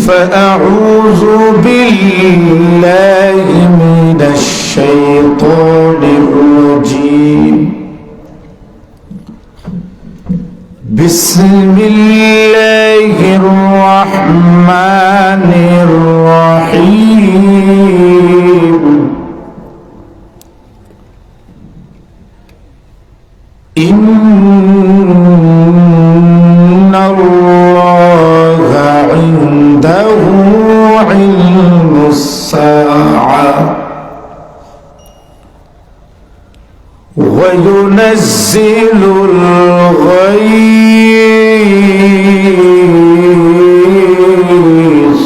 فأعوذ بالله من الشيطان الرجيم. بسم الله الرحمن الرحيم. إن الله عنده علم الساعة وينزل الغيث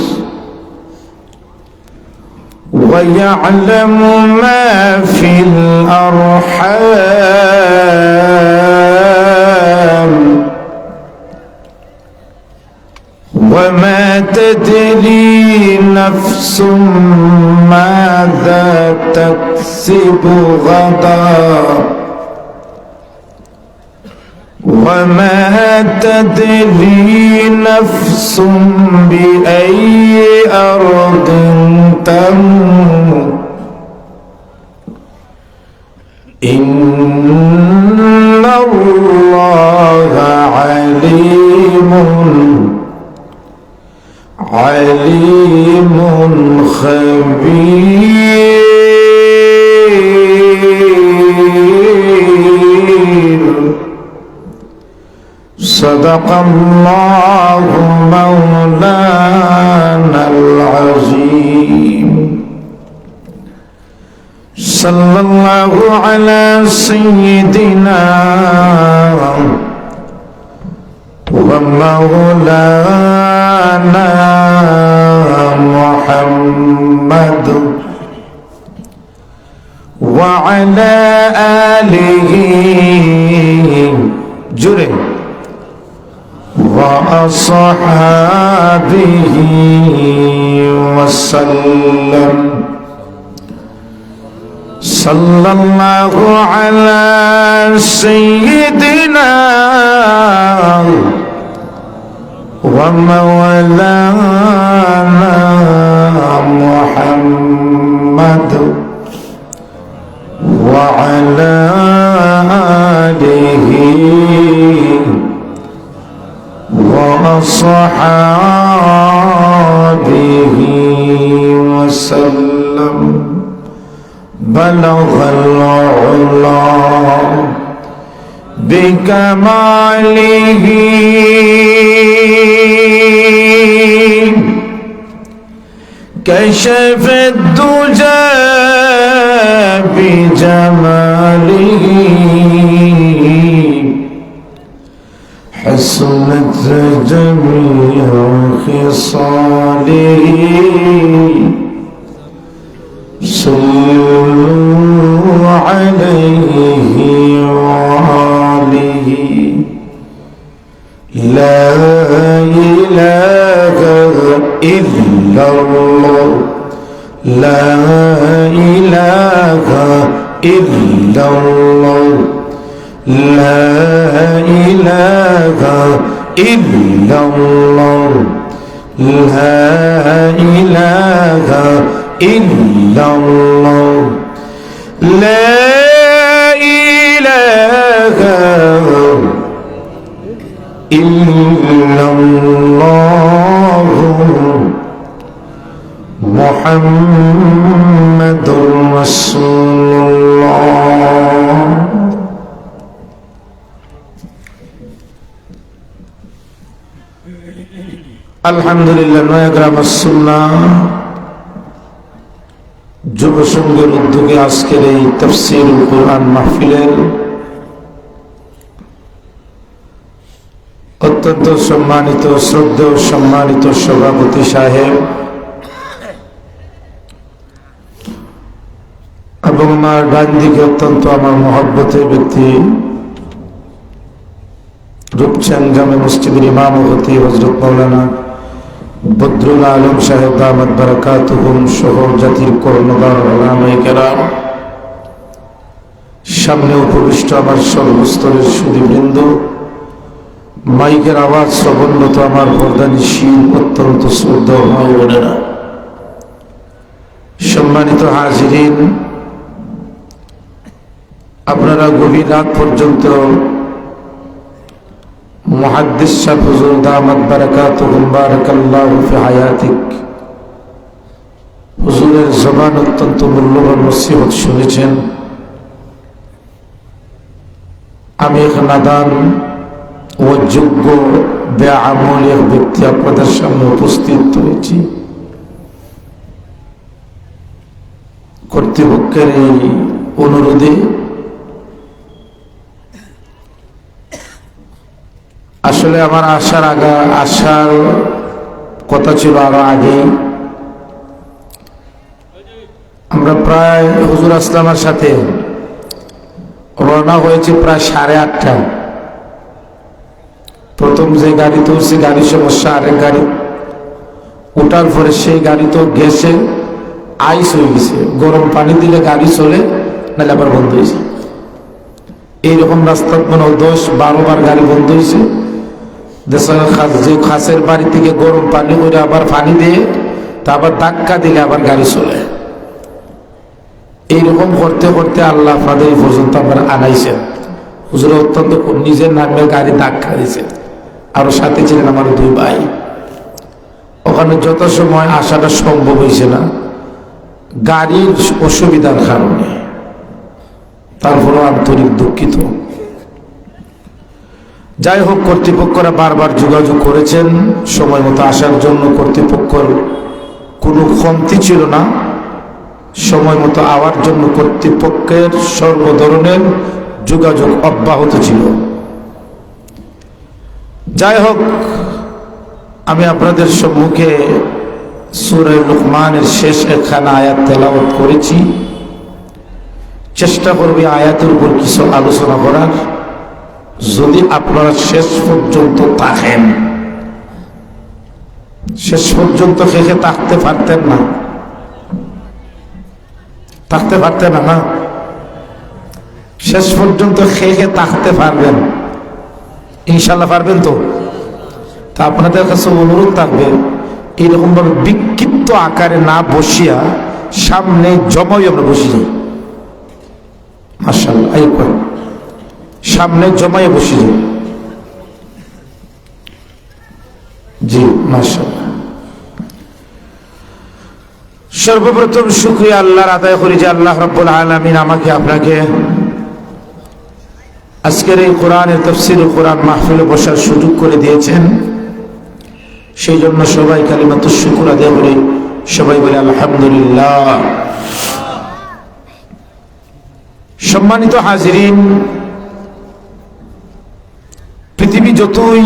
ويعلم ما في الأرحام وما تدري نفس ماذا تكسب غدا وما تدري نفس بأي أرض تموت. إن الله عليم خبير. صدق الله مولانا العظيم. صلى الله على سيدنا ومولانا محمد وعلى آله جره وأصحابه وسلم. صلى الله على سيدنا ومولانا محمد وعلى آله وأصحابه وسلم. بلغ العلا بكماله كشف الدجى بجماله حسنت جميع خصاله. صلوا عليه وآله. لا إله إلا الله لا إله إلا الله لا إله إلا الله لا إله إلا الله لا إله إلا الله محمد رسول الله. আলহামদুলিল্লাহ। নয়াগ্রাম সুন্নাহ যুব সংঘের উদ্যোগে আজকের এই তাফসীরুল কুরআন মাহফিলের অত্যন্ত সম্মানিত শ্রদ্ধেয় সম্মানিত সভাপতি সাহেব এবং আমার ডান দিকে অত্যন্ত আমার মহব্বতের ব্যক্তি রূপচাঁদ জামে মসজিদের ইমাম ও খতিব হযরত মাওলানা বদরুল আলম সাহেব দামাত বারাকাতুহুম সহ জাতির কর্ণধার উলামায়ে কেরাম, সামনে উপবিষ্ট আমার সর্বস্তরের সুধীবৃন্দ, মাইকের আওয়াজ শ্রবণরত আমার পর্দানিশীল অত্যন্ত শ্রদ্ধেয় ভাই বোনেরা, সম্মানিত হাজিরিন, আপনারা গভীর রাত পর্যন্ত মুহাদ্দিস শাহ হুজুর দামাত বারাকাতুহুম বারাকাল্লাহু ফি হায়াতিক হুজুরের জবান অত্যন্ত মূল্যবান নসিহত শুনেছেন। আমি এক নাদান ও যোগ্য বেআমল এক ব্যক্তি আপনাদের সামনে উপস্থিত হয়েছি। কর্তৃপক্ষের এই অনুরোধে আসলে আমার আসার কথা ছিল আরো আগে। আমরা প্রায় হুজুর আসলামের সাথে রওনা হয়েছে প্রায় 8:30। প্রথম যে গাড়িতে উঠছে গাড়ির সমস্যা, আরেক গাড়ি ওঠার পরে সেই গাড়ি তো গেছে, আইস হয়ে গেছে, গরম পানি দিলে গাড়ি চলে, নাহলে আবার বন্ধ হয়েছে। এইরকম রাস্তা মনে 10-12 বার গাড়ি বন্ধ হয়েছে। যে খাসের বাড়ি থেকে গরম পানি করে আবার পানি দিয়ে তা আবার ধাক্কা দিলে আবার গাড়ি চলে। এইরকম করতে করতে আল্লাহ আপনাদের এই পর্যন্ত আবার আনাইছেন। হুজুর অত্যন্ত নিজের নামে গাড়ি ধাক্কা দিয়েছেন, আরো সাথে ছিলেন আমার 2 ভাই। ওখানে যত সময় আসাটা সম্ভব হয়েছে না গাড়ির অসুবিধার কারণে, তারপরও আন্তরিক দুঃখিত। যাই হোক, কর্তৃপক্ষরা বারবার যোগাযোগ করেছেন সময় মতো আসার জন্য। কর্তৃপক্ষের কোনো কমতি ছিল না, সময় মতো আওয়ার জন্য কর্তৃপক্ষের সর্ব ধরনের যোগাযোগ অব্যাহত ছিল। যাই হোক, আমি আপনাদের সম্মুখে সূরা লুকমানের শেষ একখানা আয়াত তেলাওয়াত করেছি। চেষ্টা করবে আয়াতের উপর কিছু আলোচনা করার, যদি আপনারা শেষ পর্যন্ত থাকেন। শেষ পর্যন্ত খেয়ে থাকতে পারতেন না, না শেষ পর্যন্ত খেয়ে থাকতে পারবেন ইনশাল্লাহ, পারবেন তো? তা আপনাদের কাছে অনুরোধ থাকবে এরকম ভাবে বিক্ষিপ্ত আকারে না বসিয়া সামনে জমাই আমরা বসি যাই। মাশাআল্লাহ, সামনে জমায়ে বসি যাই। জি মাশাআল্লাহ। সর্বপ্রথম শুকরিয়া আল্লাহর আদায় করি যে আল্লাহ রাব্বুল আলামিন আমাকে আপনাকে আজকের এই কোরআনের তাফসীর কোরআন মাহফিলে বসার সুযোগ করে দিয়েছেন। সেই জন্য সবাই কালিমাতুশ শুকর আদায় করি, সবাই বলে আলহামদুলিল্লাহ। সম্মানিত হাজিরিন, পৃথিবী যতই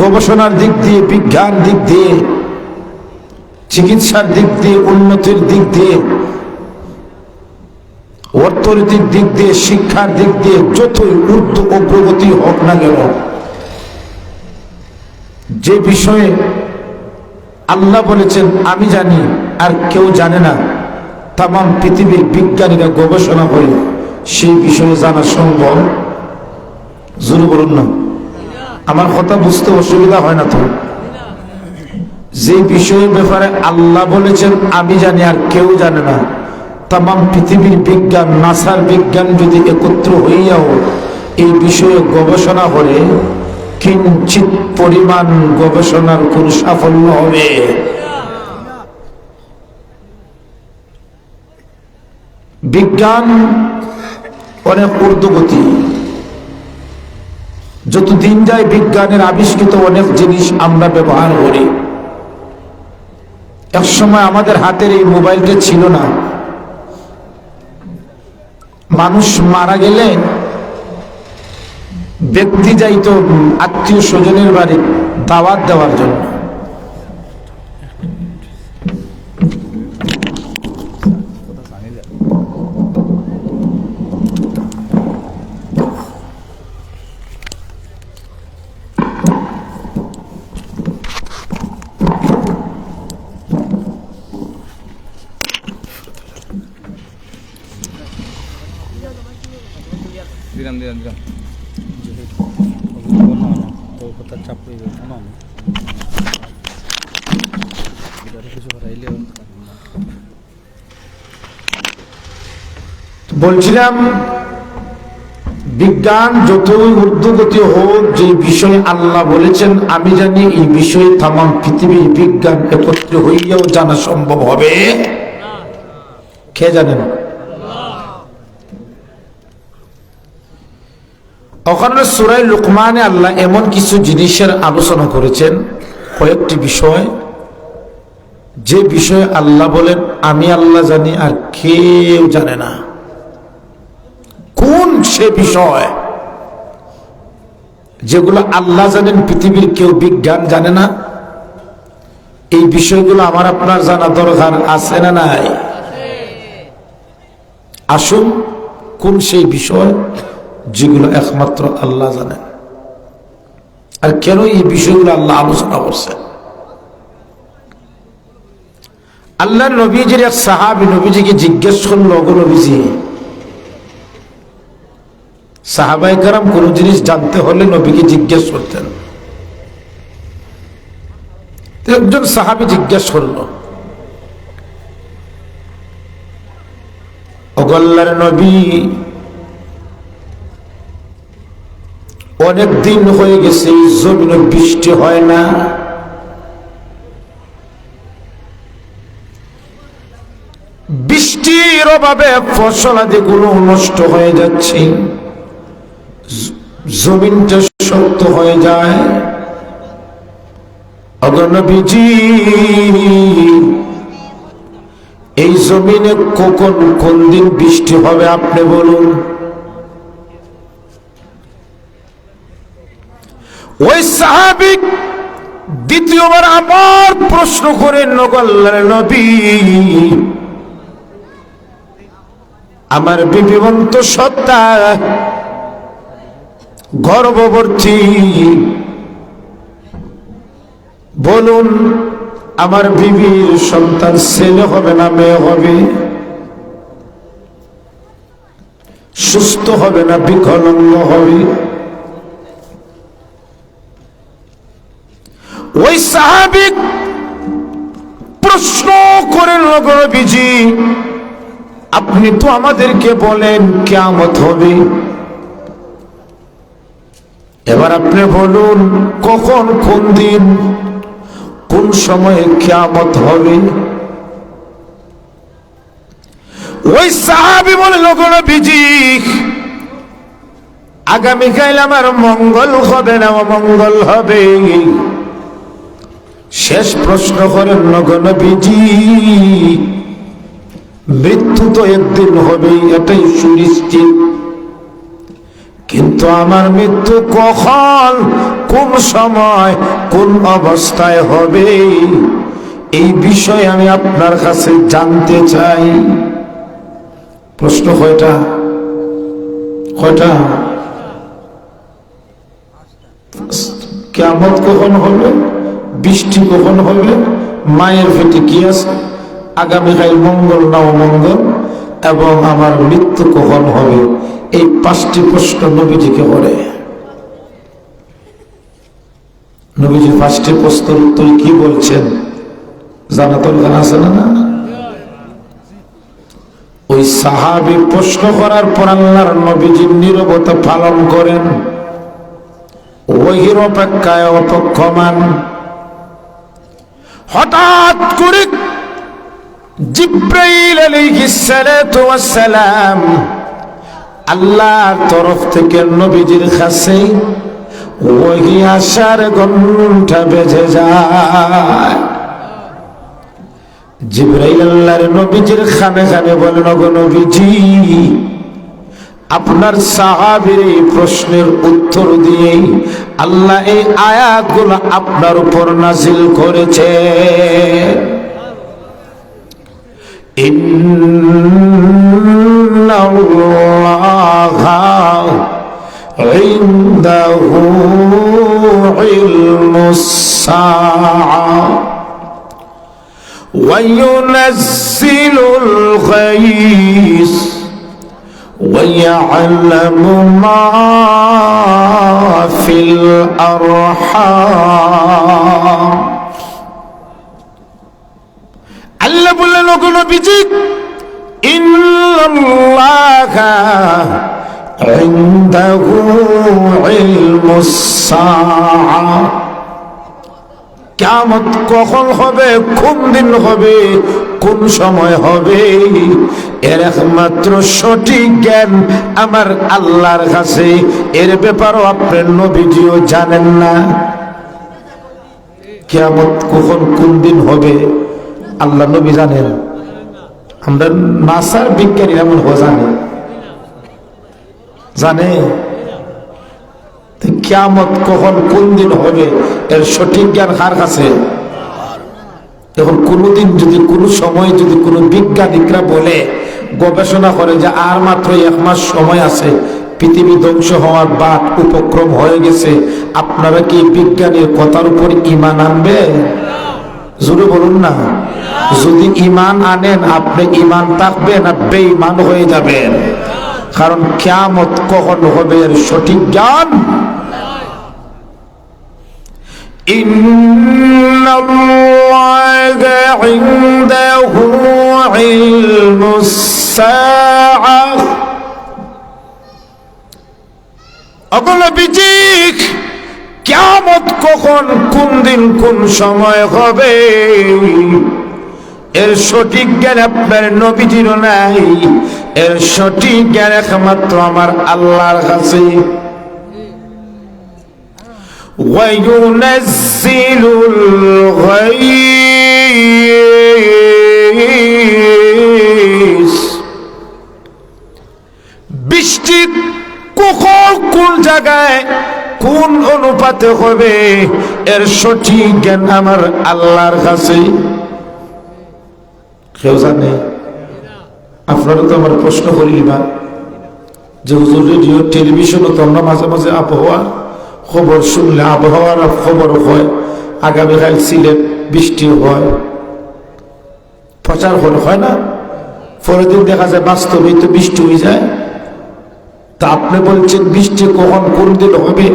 গবেষণার দিক দিয়ে, বিজ্ঞান দিক দিয়ে, চিকিৎসার দিক দিয়ে, উন্নতির দিক দিয়ে, অর্থনৈতিক দিক দিয়ে, শিক্ষার দিক দিয়ে যতই অগ্রগতি হোক না কেন, যে বিষয়ে আল্লাহ বলেছেন আমি জানি আর কেউ জানে না, তামাম পৃথিবীর বিজ্ঞানীরা গবেষণা করে সেই বিষয়ে জানা সম্ভব। জোরে বলুন না, আমার কথা বুঝতে অসুবিধা হয় না তো? যে বিষয়ের ব্যাপারে আল্লাহ বলেছেন আমি জানি আর কেউ জানে না, তামাম পৃথিবীর বিজ্ঞান, নাসার বিজ্ঞান যদি একত্র হইয়াও এই বিষয়ে গবেষণা করে, কিঞ্চিত পরিমাণ গবেষণার কোন সাফল্য হবে? বিজ্ঞান অনেক ঊর্ধ্বগতি, যত দিন যায় বিজ্ঞানের আবিষ্কৃত অনেক জিনিস আমরা ব্যবহার করি। এক সময় আমাদের হাতের এই মোবাইলটা ছিল না। মানুষ মারা গেলে ব্যক্তি যাইতো আত্মীয় স্বজনের বাড়ি দাওয়াত দেওয়ার জন্য। দিলাম দিলাম দিলাম কথা চাপ কিছু হারাইলেও বলছিলাম বিজ্ঞান যতই ঊর্ধ্বগতি হোক, যে বিষয়ে আল্লাহ বলেছেন আমি জানি, এই বিষয়ে তাম পৃথিবীর বিজ্ঞান একত্র হইয়াও জানা সম্ভব হবে কে জানেন? ওখানে সূরা লুকমানে আল্লাহ এমন কিছু জিনিসের আলোচনা করেছেন, কয়েকটি বিষয়, যে বিষয়ে আল্লাহ বলেন আমি আল্লাহ জানি আর কেউ জানে না। কোন সে বিষয় যেগুলো আল্লাহ জানেন, পৃথিবীর কেউ বিজ্ঞান জানে না? এই বিষয়গুলো আমার আপনার জানা দরকার আছে না নাই? আসুন, কোন সেই বিষয় যেগুলো একমাত্র আল্লাহ জানেন, আর কেন এই বিষয়গুলো আল্লাহ আলোচনা করছেন? আল্লাহ নবীজির এক সাহাবী নবীজিকে জিজ্ঞেস করলো, ওগো নবীজি, সাহাবায়ে কেরাম কোন জিনিস জানতে হলে নবীকে জিজ্ঞেস করতেন। একজন সাহাবী জিজ্ঞেস করলো, ওগো আল্লাহর নবী, অনেক দিন হয়ে গেছে জমিনে বৃষ্টি হয় না, বৃষ্টির অভাবে ফসলাদিগুলো নষ্ট হয়ে যাচ্ছে, জমিনটা শক্ত হয়ে যায়। ওগো নবীজি, এই জমিনে কখন কোন দিন বৃষ্টি হবে আপনি বলুন। ওই সাহাবী দ্বিতীয়বার আবার প্রশ্ন করেন, ওগো আল্লাহর নবী, আমার বিবিবন্ত সত্তা গর্ভবতী, বলুন আমার বিবির সন্তান ছেলে হবে না মেয়ে হবে, সুস্থ হবে না বিকলাঙ্গ হবে? ওই সাহাবী প্রশ্ন করেন, ওগো নবীজি, আপনি তো আমাদেরকে বলেন কিয়ামত হবে, এবার আপনি বলুন কখন, কোন দিন, কোন সময়ে কিয়ামত হবে? ওই সাহাবী বলেন, ওগো নবীজি, আগামীকাল আমার মঙ্গল হবে না অমঙ্গল হবে? শেষ প্রশ্ন করেন, ওগো নবীজি, মৃত্যু তো একদিন হবে, এটাই সুনিশ্চিত, কিন্তু আমার মৃত্যু কখন, কোন সময়, কোন অবস্থায় হবে, এই বিষয়ে আমি আপনার কাছে জানতে চাই। প্রশ্ন কয়টা? কয়টা? কিয়ামত কখন হবে, বৃষ্টি কখন হবে, মায়ের পেটে কি আছে, আগামীকাল মঙ্গল না অমঙ্গল, এবং আমার মৃত্যু কখন হবে, এই পাঁচটি প্রশ্ন নবীজিকে করে। নবীজি পাঁচটি প্রশ্নের উত্তর কি বলছেন জানা দরকার আছে না? ওই সাহাবী প্রশ্ন করার পর আল্লাহর নবীজি নীরবতা পালন করেন, ওহির অপেক্ষায় অপেক্ষমান। হঠাৎ করে জিব্রাইল আলাইহিস সালাতু ওয়াস সালাম আল্লাহর তরফ থেকে নবীজির কাছে ওহি আসার ঘন্টা বেজে যায়। জিব্রাইল আল্লাহর নবীজির খানে খানে বলেন, ওগো নবীজি, আপনার সাহাবীর এই প্রশ্নের উত্তর দিয়ে আল্লাহ এই আয়াতগুলো আপনার উপর নাজিল করেছে। ইন্নাল্লাহা ইনদাহু ইলমুস সাআ ওয়া ইউনাজ্জিলুল গায়স ويعلم ما في الأرحام আল্লাহ বললেন ওগো নবীজি ইন্নাল্লাহা ইনদাহু ইলমুস সাআ কিয়ামত কখন হবে কোন দিন হবে কোন সময় হবে এর একমাত্র সঠিক জ্ঞান আমার আল্লাহর কাছে এর ব্যাপারও আপনার নবীজিও জানেন না কিয়ামত কখন কোন দিন হবে আল্লাহ নবী জানেন আমরা নাসার বিজ্ঞানী এমন জানে কিয়ামত কখন কোন দিন হবে এর সঠিক জ্ঞান কার কাছে এখন কোনদিন যদি কোনো সময় যদি কোনো বিজ্ঞানিকরা বলে গবেষণা করে যে আর মাত্র 1 মাস সময় আছে পৃথিবী ধ্বংস হওয়ার বাট উপক্রম হয়ে গেছে আপনারা কি বিজ্ঞানীর কথার উপর ঈমান আনবে জোরে বলুন না যদি ঈমান আনেন আপনি ঈমান থাকবে না বেঈমান হয়ে যাবেন কারণ কিয়ামত কখন হবে এর সঠিক জ্ঞান ইন্নাল্লাহা ইনদাহু ইলমুস সাআ অগলবিজি কিয়ামত কখন কোন দিন কোন সময় হবে এর সঠিক জ্ঞান আপনার নবীজির নাই এর সঠিক জ্ঞান একমাত্র আমার আল্লাহর কাছে ওয়ায়ুনাজ্জিলুল গায়স বৃষ্টি কখন কোন জায়গায় কোন অনুপাতে হবে এর সঠিক জ্ঞান আমার আল্লাহর কাছে কেউ জানে আপনারা তো আমার প্রশ্ন করিবা যে হুজুর রেডিও টেলিভিশনও তো আমরা মাঝে মাঝে আবহাওয়া খবর শুনলে আবহাওয়ার খবর হয় আগামীকাল সিলেট বৃষ্টি হয় প্রচার হয় না পরের দিন দেখা যায় বাস্তবেই তো বৃষ্টি হয়ে যায় তা আপনি বলছেন বৃষ্টি কখন কোন দিন হবে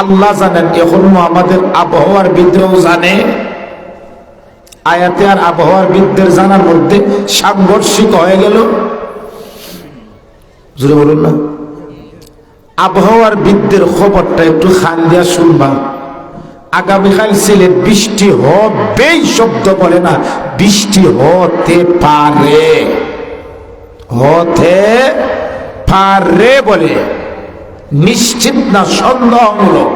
আল্লাহ জানেন এখনো আমাদের আবহাওয়ার বিদ্রাও জানে আয়াতে আর আবহাওয়ার বিদ্যের জানার মধ্যে সাংঘর্ষিক হয়ে গেল জোরে বলুন না আবহাওয়ার বিদ্যের খবরটা একটু খান দিয়া শুনবা আগামীকাল সিলেট বৃষ্টি হবেই শব্দ বলে না বৃষ্টি হতে পারে বলে নিশ্চিত না সন্দেহমূলক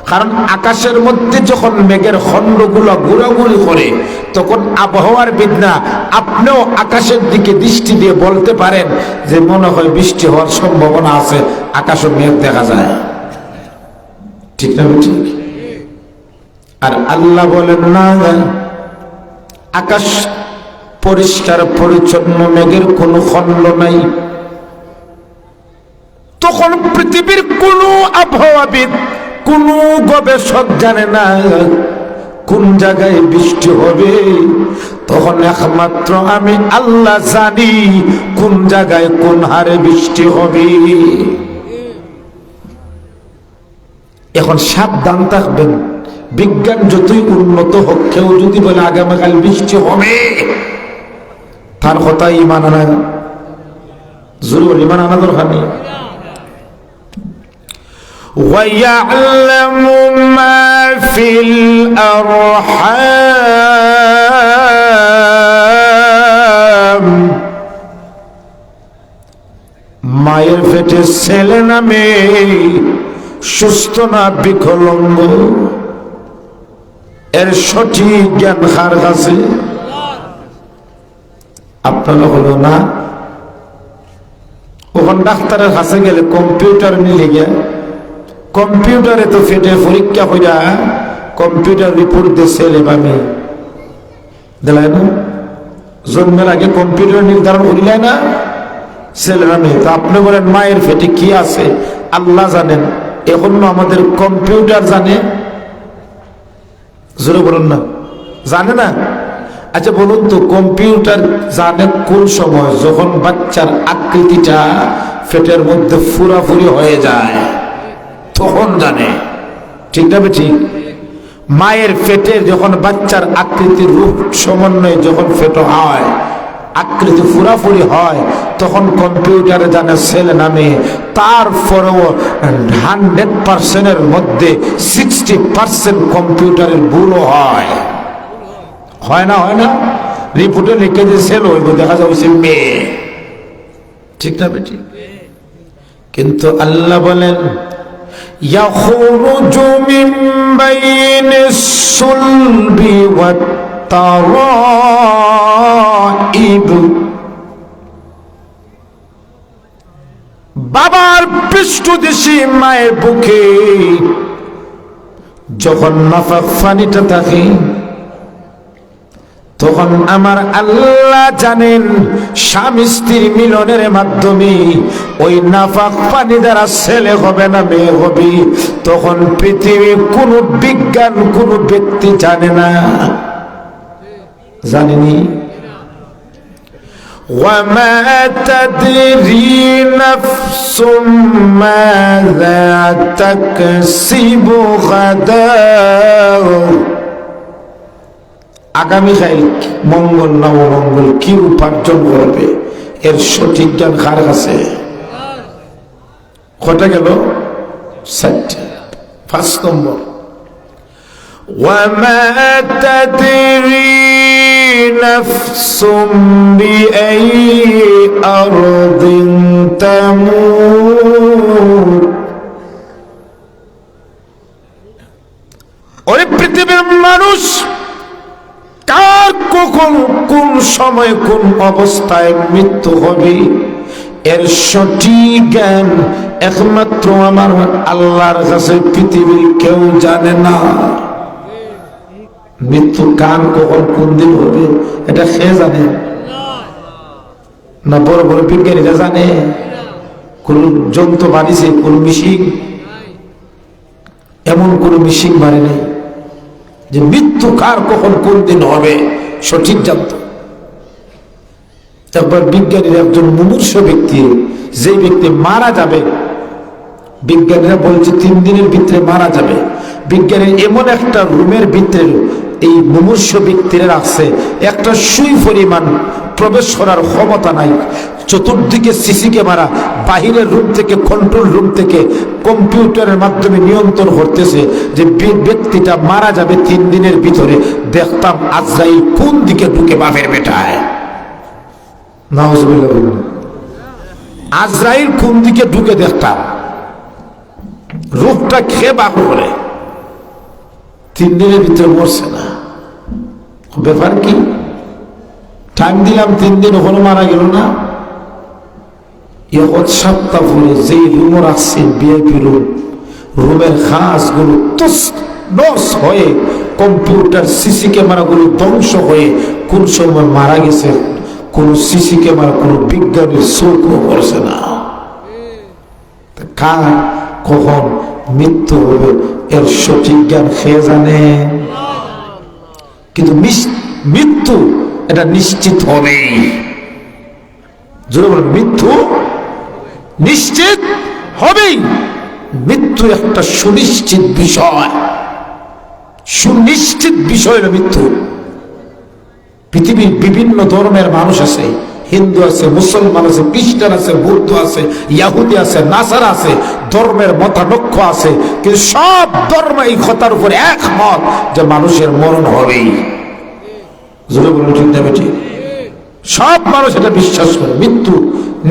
কারণ আকাশের মধ্যে যখন মেঘের খণ্ডগুলো ঘোরাঘুরি করে তখন আবহাওয়ার বিদ্যা আপনিও আকাশের দিকে দৃষ্টি দিয়ে বলতে পারেন যে মনে হয় বৃষ্টি হওয়ার সম্ভাবনা আছে আকাশে মেঘ দেখা যায় ঠিক না ঠিক আর আল্লাহ বলেন না আকাশ পরিষ্কার পরিচ্ছন্ন মেঘের কোনো খণ্ড নাই তখন পৃথিবীর কোন আবহাওয়াবিদ কোন গবেষক জানে না কোন জায়গায় বৃষ্টি হবে তখন একমাত্র আমি আল্লাহ জানি কোন জায়গায় কোন হারে বৃষ্টি হবে এখন সাবধান থাকবেন বিজ্ঞান যতই উন্নত হোক কেউ যদি বলে আগামীকাল বৃষ্টি হবে তার কথা ঈমান আনা জরুর ঈমান আনা দরকার নেই وَيَعْلَمُ مَا فِي الْأَرْحَامِ মায়ের পেটে ছেলে নামে সুস্থ না বিকলাঙ্গ এর সঠিক জ্ঞান কার কাছে আপনারা হলো না ওখান ডাক্তারের কাছে গেলে কম্পিউটার নিলে গিয়া কম্পিউটারে তো ফেটে পরীক্ষা কইরা কম্পিউটার রিপোর্ট দিয়ে ছেলে বা মেয়ে দিলায় না জন্মের আগে কম্পিউটার নির্ধারণ করিলায় না ছেলে না মেয়ে তা আপনি বলেন মায়ের ফেটে কি আছে আল্লাহ জানেন এখনো আমাদের কম্পিউটার জানে জোরে বলুন না জানে না আচ্ছা বলুন তো কম্পিউটার জানে কোন সময় যখন বাচ্চার আকৃতিটা পেটের মধ্যে ফুরাফুরি হয়ে যায়, তখন জানে। ঠিক না ঠিক? মায়ের পেটের যখন বাচ্চার আকৃতির রূপ সমন্বয়ে যখন পেটো হয়, আকৃতি ফুরাফুরি হয়, তখন কম্পিউটারে জানে ছেলে নামে। তারপরেও 100% মধ্যে 60% কম্পিউটারের ভুলও হয়। হয় না? হয় না? রিপোর্টে লিখে যে ছেলে হইব, দেখা যাচ্ছে মেয়ে। ঠিক না বেটি? কিন্তু আল্লাহ বলেন ইয়াখরুজু মিন বাইনিস সুলবি ওয়াত তারাইব, বাবার পৃষ্ঠদেশে মায়ের বুকে যখন নাফাখ পানিটা থাকে, তখন আমার আল্লাহ জানেন স্বামী স্ত্রীর মিলনের মাধ্যমে ওই নাফাখ পানি দ্বারা ছেলে হবে না মেয়ে হবে, তখন পৃথিবীর কোন বিজ্ঞান কোন ব্যক্তি জানে না। জানেনি? ওয়ামা তাদরি নাফসুম মাযা তাকসিবু গাদা, আগামীকাল মঙ্গল না অমঙ্গল কি উপার্জন করবে এর সঠিক জ্ঞান কার কাছে? কটা গেল? 5 নম্বর, ওয়ামা তাদরি নাফসুম বিআইয়ি আরদিন তামুত, ওই পৃথিবীর মানুষ কার কখন কোন সময় কোন অবস্থায় মৃত্যু হবে এর সঠিক জ্ঞান একমাত্র আমার আল্লাহর কাছে, পৃথিবীর কেউ জানে না। মৃত্যু কার কখন কোন দিন হবে এটা সে জানে না? বড় বড় বিজ্ঞানীরা জানে? কোন যন্ত্র বানিয়েছে? কোন মিশিং? এমন কোন মিশিং বাড়ি নেই যে মৃত্যু কার কখন কোন দিন হবে সঠিক জানত। একবার বিজ্ঞানীর একজন মুমূর্ষ ব্যক্তি, যে ব্যক্তি মারা যাবে, বিজ্ঞানীরা বলছে 3 দিনের ভিতরে মারা যাবে, বিজ্ঞানীর এমন একটা রুমের ভিতরে এই মুমূর্ষ ব্যক্তিরা রাখছে, একটা সুই পরিমাণ প্রবেশ করার ক্ষমতা নাই, চতুর্দিকে সিসি ক্যামেরা, বাহিরের রুম থেকে কন্ট্রোল রুম থেকে কম্পিউটারের মাধ্যমে নিয়ন্ত্রণ করতেছে যে ব্যক্তিটা মারা যাবে 3 দিনের ভিতরে। দেখতাম আজরাইল কোন দিকে ঢুকে বাপের বেটায়, নাউজুবিল্লাহ, আজরাইল কোন দিকে ঢুকে দেখতাম, রূপটা খেয়ে বাপ করে 3 দিনের ভিতরে মরছে না। ব্যাপার কি? টাইম দিলাম 3 দিন, ওখানে মারা গেল না। এখন সপ্তাহ পরে যেই রুম রাখছে ভিআইপি রুম, রুমের খাসগুলো নস হয়ে, কম্পিউটার সিসি ক্যামেরাগুলো ধ্বংস হয়ে কোন সময় মারা গেছে কোন সিসি ক্যামেরা কোন বিজ্ঞানীর চোখও করছে না। কার কখন মৃত্যু হবে এর সঠিক জ্ঞান খেয়ে জানে। কিন্তু মৃত্যু এটা নিশ্চিত হবেই। মৃত্যু নিশ্চিত হবেই। মৃত্যু একটা সুনিশ্চিত বিষয়, সুনিশ্চিত বিষয় হলো মৃত্যু। পৃথিবীর বিভিন্ন ধর্মের মানুষ আছে, হিন্দু আছে, মুসলমান আছে, খ্রিস্টান আছে, বৌদ্ধ আছে, ইয়াহুদি আছে, নাসারা আছে, ধর্মের মতানক্য আছে, কিন্তু সব ধর্ম এই কথার উপর একমত যে মানুষের মরণ হবেই। জোরে বলুন ঠিক না বেঠিক? সব মানুষ এটা বিশ্বাস করে মৃত্যু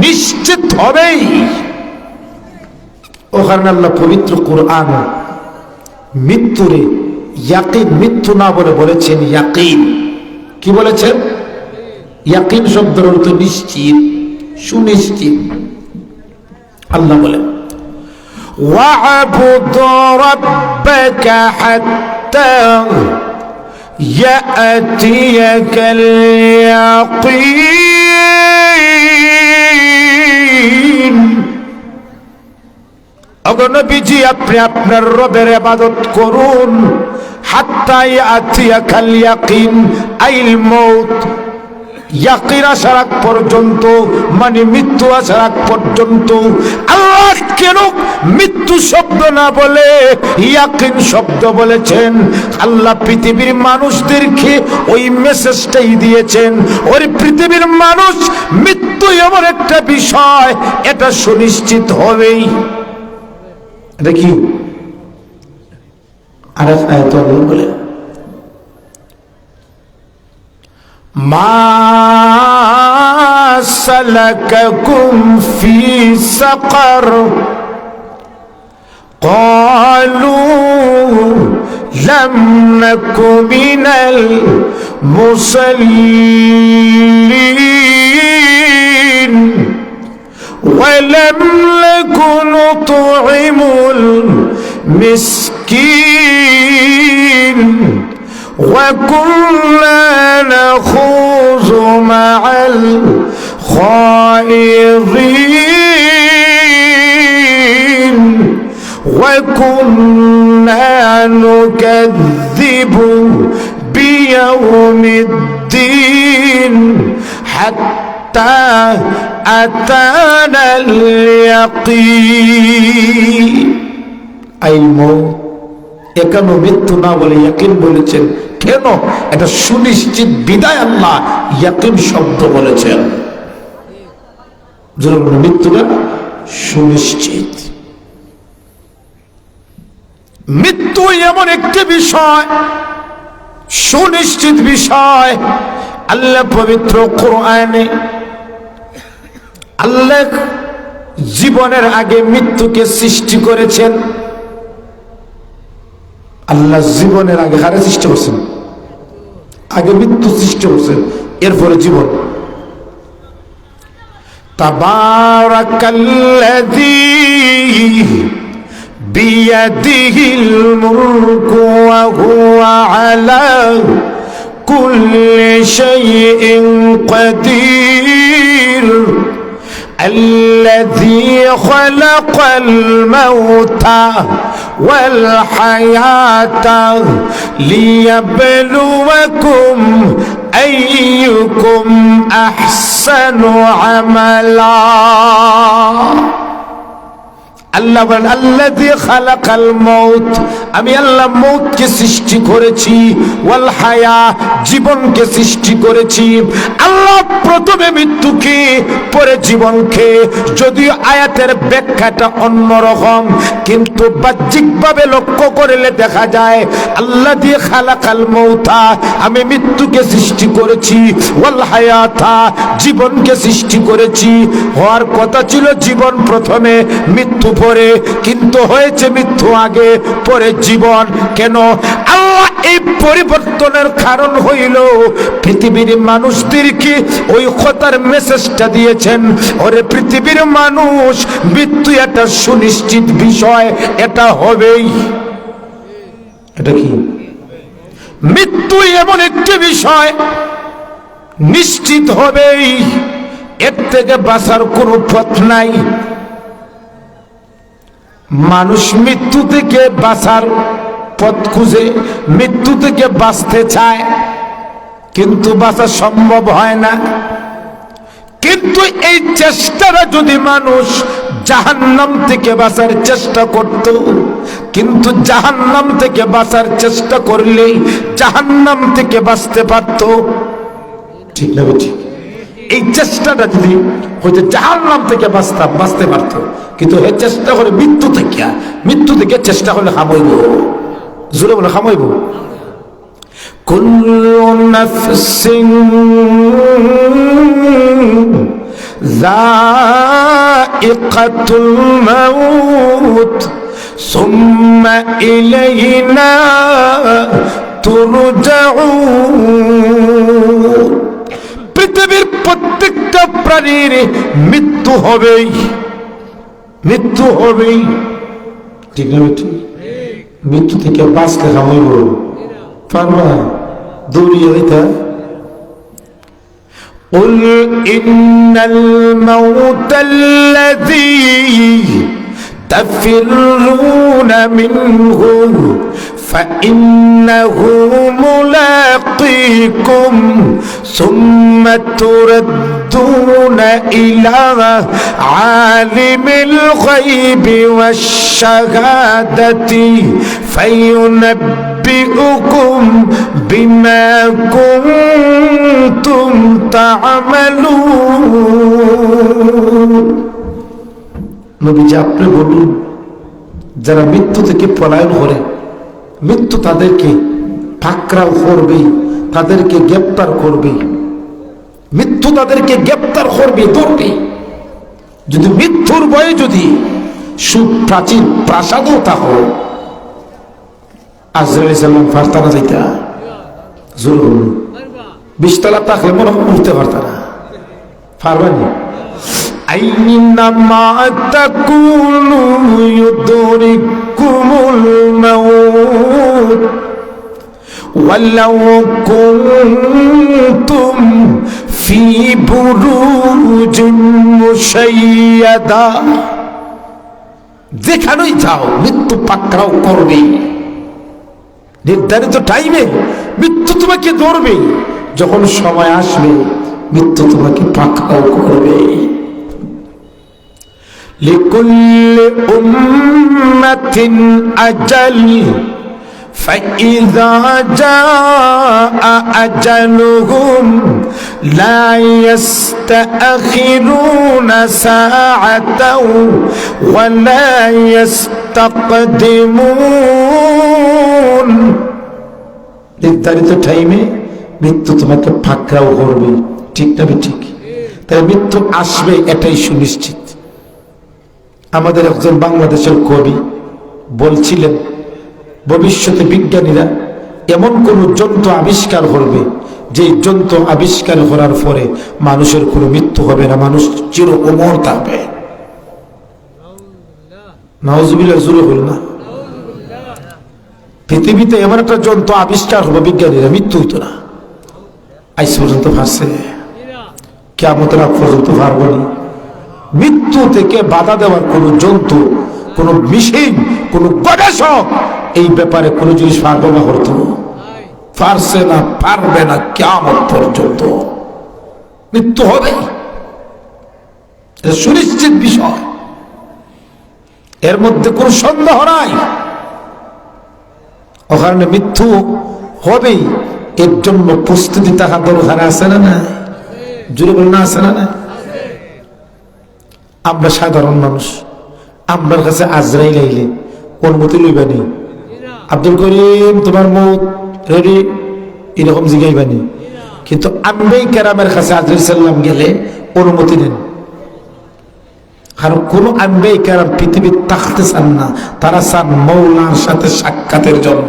নিশ্চিত হবেই। ওখানে আল্লাহ পবিত্র কুরআন মৃত্যুরে ইয়াকিন, মৃত্যু না বলে বলেছেন ইয়াকিন। কি বলেছেন? ইয়াকিন শব্দের অর্থ নিশ্চিত, সুনিশ্চিত। আল্লাহ বলেন ওয়া'বুদ রাব্বাকা হাত্তা ইয়াতিয়াকাল ইয়াকিন। ওগো নবীজি, আপনি আপনার রবের ইবাদত করুন হাত্তা ইয়াতিয়াকাল ইয়াকিন আইল মউত, ইয়াকিন আসার আগ পর্যন্ত, মানে মৃত্যু আসার আগ পর্যন্ত আল্লাহ কেন মৃত্যু শব্দ না বলে ইয়াকিন শব্দ বলেছেন? আল্লাহ পৃথিবীর মানুষদেরকে ওই মেসেজটাই দিয়েছেন, ওই পৃথিবীর মানুষ মৃত্যু এমন একটা বিষয়, এটা সুনিশ্চিত হবেই। এটা কি আর আয়াত বলে মা সালাকাকুম ফি সাকার ক্বালু লাম নাকু মিনাল মুসাল্লিন ওয়া লাম নাকু নুত'ইমুল মিসকিন وَكُنَّا نَخُوضُ مَعَ الْخَائِضِينَ وَكُنَّا نُكَذِّبُ بِيَوْمِ الدِّينِ حَتَّى أَتَانَا الْيَقِينُ الموت এখানে মৃত্যু না বলে ইয়াকিন বলেছেন কেন? এটা সুনিশ্চিত বিদায়, আল্লাহ ইয়াকিন শব্দ বলেছেন। মৃত্যুটা সুনিশ্চিত। মৃত্যু এমন একটি বিষয়, সুনিশ্চিত বিষয়। আল্লাহ পবিত্র কোরআনে আল্লাহ জীবনের আগে মৃত্যুকে সৃষ্টি করেছেন। আল্লাহ জীবনের আগে কারে সৃষ্টি করছেন? আগে মৃত্যু সৃষ্টি করছেন, এরপরে জীবন। তাবারাকাল্লাযী বিয়াদিহিল মুলকু ওয়া হুয়া আলা কুল্লি শাইইন কাদির الذي خلق الموت والحياة ليبلوكم أيكم أحسن عملا আল্লাহ বলেন আল্লাযী খালাকাল মাউত, আমি আল্লাহ মৌতকে সৃষ্টি করেছি, ওয়াল হায়া, জীবনকে সৃষ্টি করেছি। আল্লাহ প্রথমে মৃত্যুকে, পরে জীবনকে। যদিও আয়াতের ব্যাখ্যাটা অন্যরকম, কিন্তু বাহ্যিকভাবে লক্ষ্য করলে দেখা যায় আল্লাযী খালাকাল মাউতা, আমি মৃত্যুকে সৃষ্টি করেছি, ওয়াল হায়াতা, জীবনকে সৃষ্টি করেছি। হওয়ার কথা ছিল জীবন প্রথমে, মৃত্যু পরে, কিন্তু হয়েছে মৃত্যু আগে, পরে জীবন। কেন? আল্লাহ এই পরিবর্তনের কারণ হইল পৃথিবীর মানুষদেরকে ওই কথার মেসেজটা দিয়েছেন, ওরে পৃথিবীর মানুষ, মৃত্যু একটা সুনিশ্চিত বিষয়, এটা হবেই। এটা কি? মৃত্যু এমন একটি বিষয়, নিশ্চিত হবেই, এর থেকে বাঁচার কোনো পথ নাই। মানুষ মৃত্যু থেকে বাঁচার পথ খুঁজে, মৃত্যু থেকে বাঁচতে চায়, কিন্তু বাঁচা সম্ভব হয় না। কিন্তু এই চেষ্টাটা যদি মানুষ জাহান্নাম থেকে বাঁচার চেষ্টা করত, কিন্তু জাহান্নাম থেকে বাঁচার চেষ্টা করলেই জাহান্নাম থেকে বাঁচতে পারত। ঠিক না? ঠিক। এই চেষ্টাটা যদি হয়তো জাহান্নাম থেকে বাঁচতে পারত, কিন্তু এই চেষ্টা করে মৃত্যু থেকে চেষ্টা করলে খামাইব। জোরে বলে খামাইব। কুল্লু নাফসিন যায়িকাতুল মাউত সুম্মা ইলাইনা তুরজাউন। পৃথিবীর প্রত্যেকটা প্রাণীর মৃত্যু হবেই, মৃত্যু হবেই। ঠিক না? মৃত্যু থেকে বাঁচতে খামাইব পারবা? দৌড়িয়ে দিতা। قل إن الموت الذي تفرون منه فإنه ملاقيكم ثم تردون إلى عالم الغيب والشهادة فينبئكم بما كنتم تعملون নবীজি আপনি বলুন যারা মৃত্যু থেকে পলায়ন করে মৃত্যু তাদেরকে পাকড়াও করবে তাদেরকে গ্রেফতার করবে মৃত্যু তাদেরকে গ্রেফতার করবে ধরবে যদি মৃত্যুর ভয়ে যদি সুপ্রাচীন প্রাসাদও থাকো আজরাইল সালাম পারতা না যাইতা জোর 20 তলা থাকলে মনে উঠতে পারতা না পারবানি আইনামা তাকুনু ইউদরিকুমুল মাউত ওয়ালাউ কুনতুম ফি বুরুজিন মুশাইয়াদা যেখানেই যাও মৃত্যু পাকড়াও করবে নির্ধারিত টাইমে মৃত্যু তোমাকে ধরবে যখন সময় আসবে মৃত্যু তোমাকে পাকড়াও করবে লিকুল্লি উম্মাতিন আজাল فإذا جاء أجلهم لا يستأخرون ساعة ولا يستقدمون নির্ধারিত টাইমে মৃত্যু তোমাকে পাকড়াও করবে ঠিক না ঠিক তাই মৃত্যু আসবে এটাই সুনিশ্চিত আমাদের একজন বাংলাদেশের কবি বলছিলেন ভবিষ্যতে বিজ্ঞানীরা এমন কোন যন্ত্র আবিষ্কার করবে যে যন্ত্র আবিষ্কার করার পরে মানুষের কোনো মৃত্যু হবে না মানুষ চির অমর থাকবে নাউজুবিল্লাহ জোরে বল না পৃথিবীতে এমন একটা যন্ত্র আবিষ্কার হবে বিজ্ঞানীরা মৃত্যু হইতো না আজ পর্যন্ত পারছে কিয়ামতের আগ পর্যন্ত পারবো না মৃত্যু থেকে বাধা দেওয়ার কোন যন্ত্র কোন মেশিন কোন গবেষক এই ব্যাপারে কোন জিনিস পারবে না করতে পারছে না পারবে না কিয়ামত পর্যন্ত মৃত্যু হবে এটা সুনিশ্চিত বিষয় এর মধ্যে কোন সন্দেহ নাই ওখানে মৃত্যু হবেই এর জন্য প্রস্তুতি থাকা দরকার আছে না না জুড়ে বল না আছে না না আমরা সাধারণ মানুষ আমার কাছে আজরাইল আইলে অনুমতি লইবানি আব্দুল করিম তোমার মত রেডি এরকম জিগাইবানি কিন্তু আম্বেই কেরামের কাছে আজরাইল সাল্লাম গেলে অনুমতি নেন কারণ কোন আম্বেই কেরাম পৃথিবীর থাকতে চান না তারা চান মৌলার সাথে সাক্ষাতের জন্য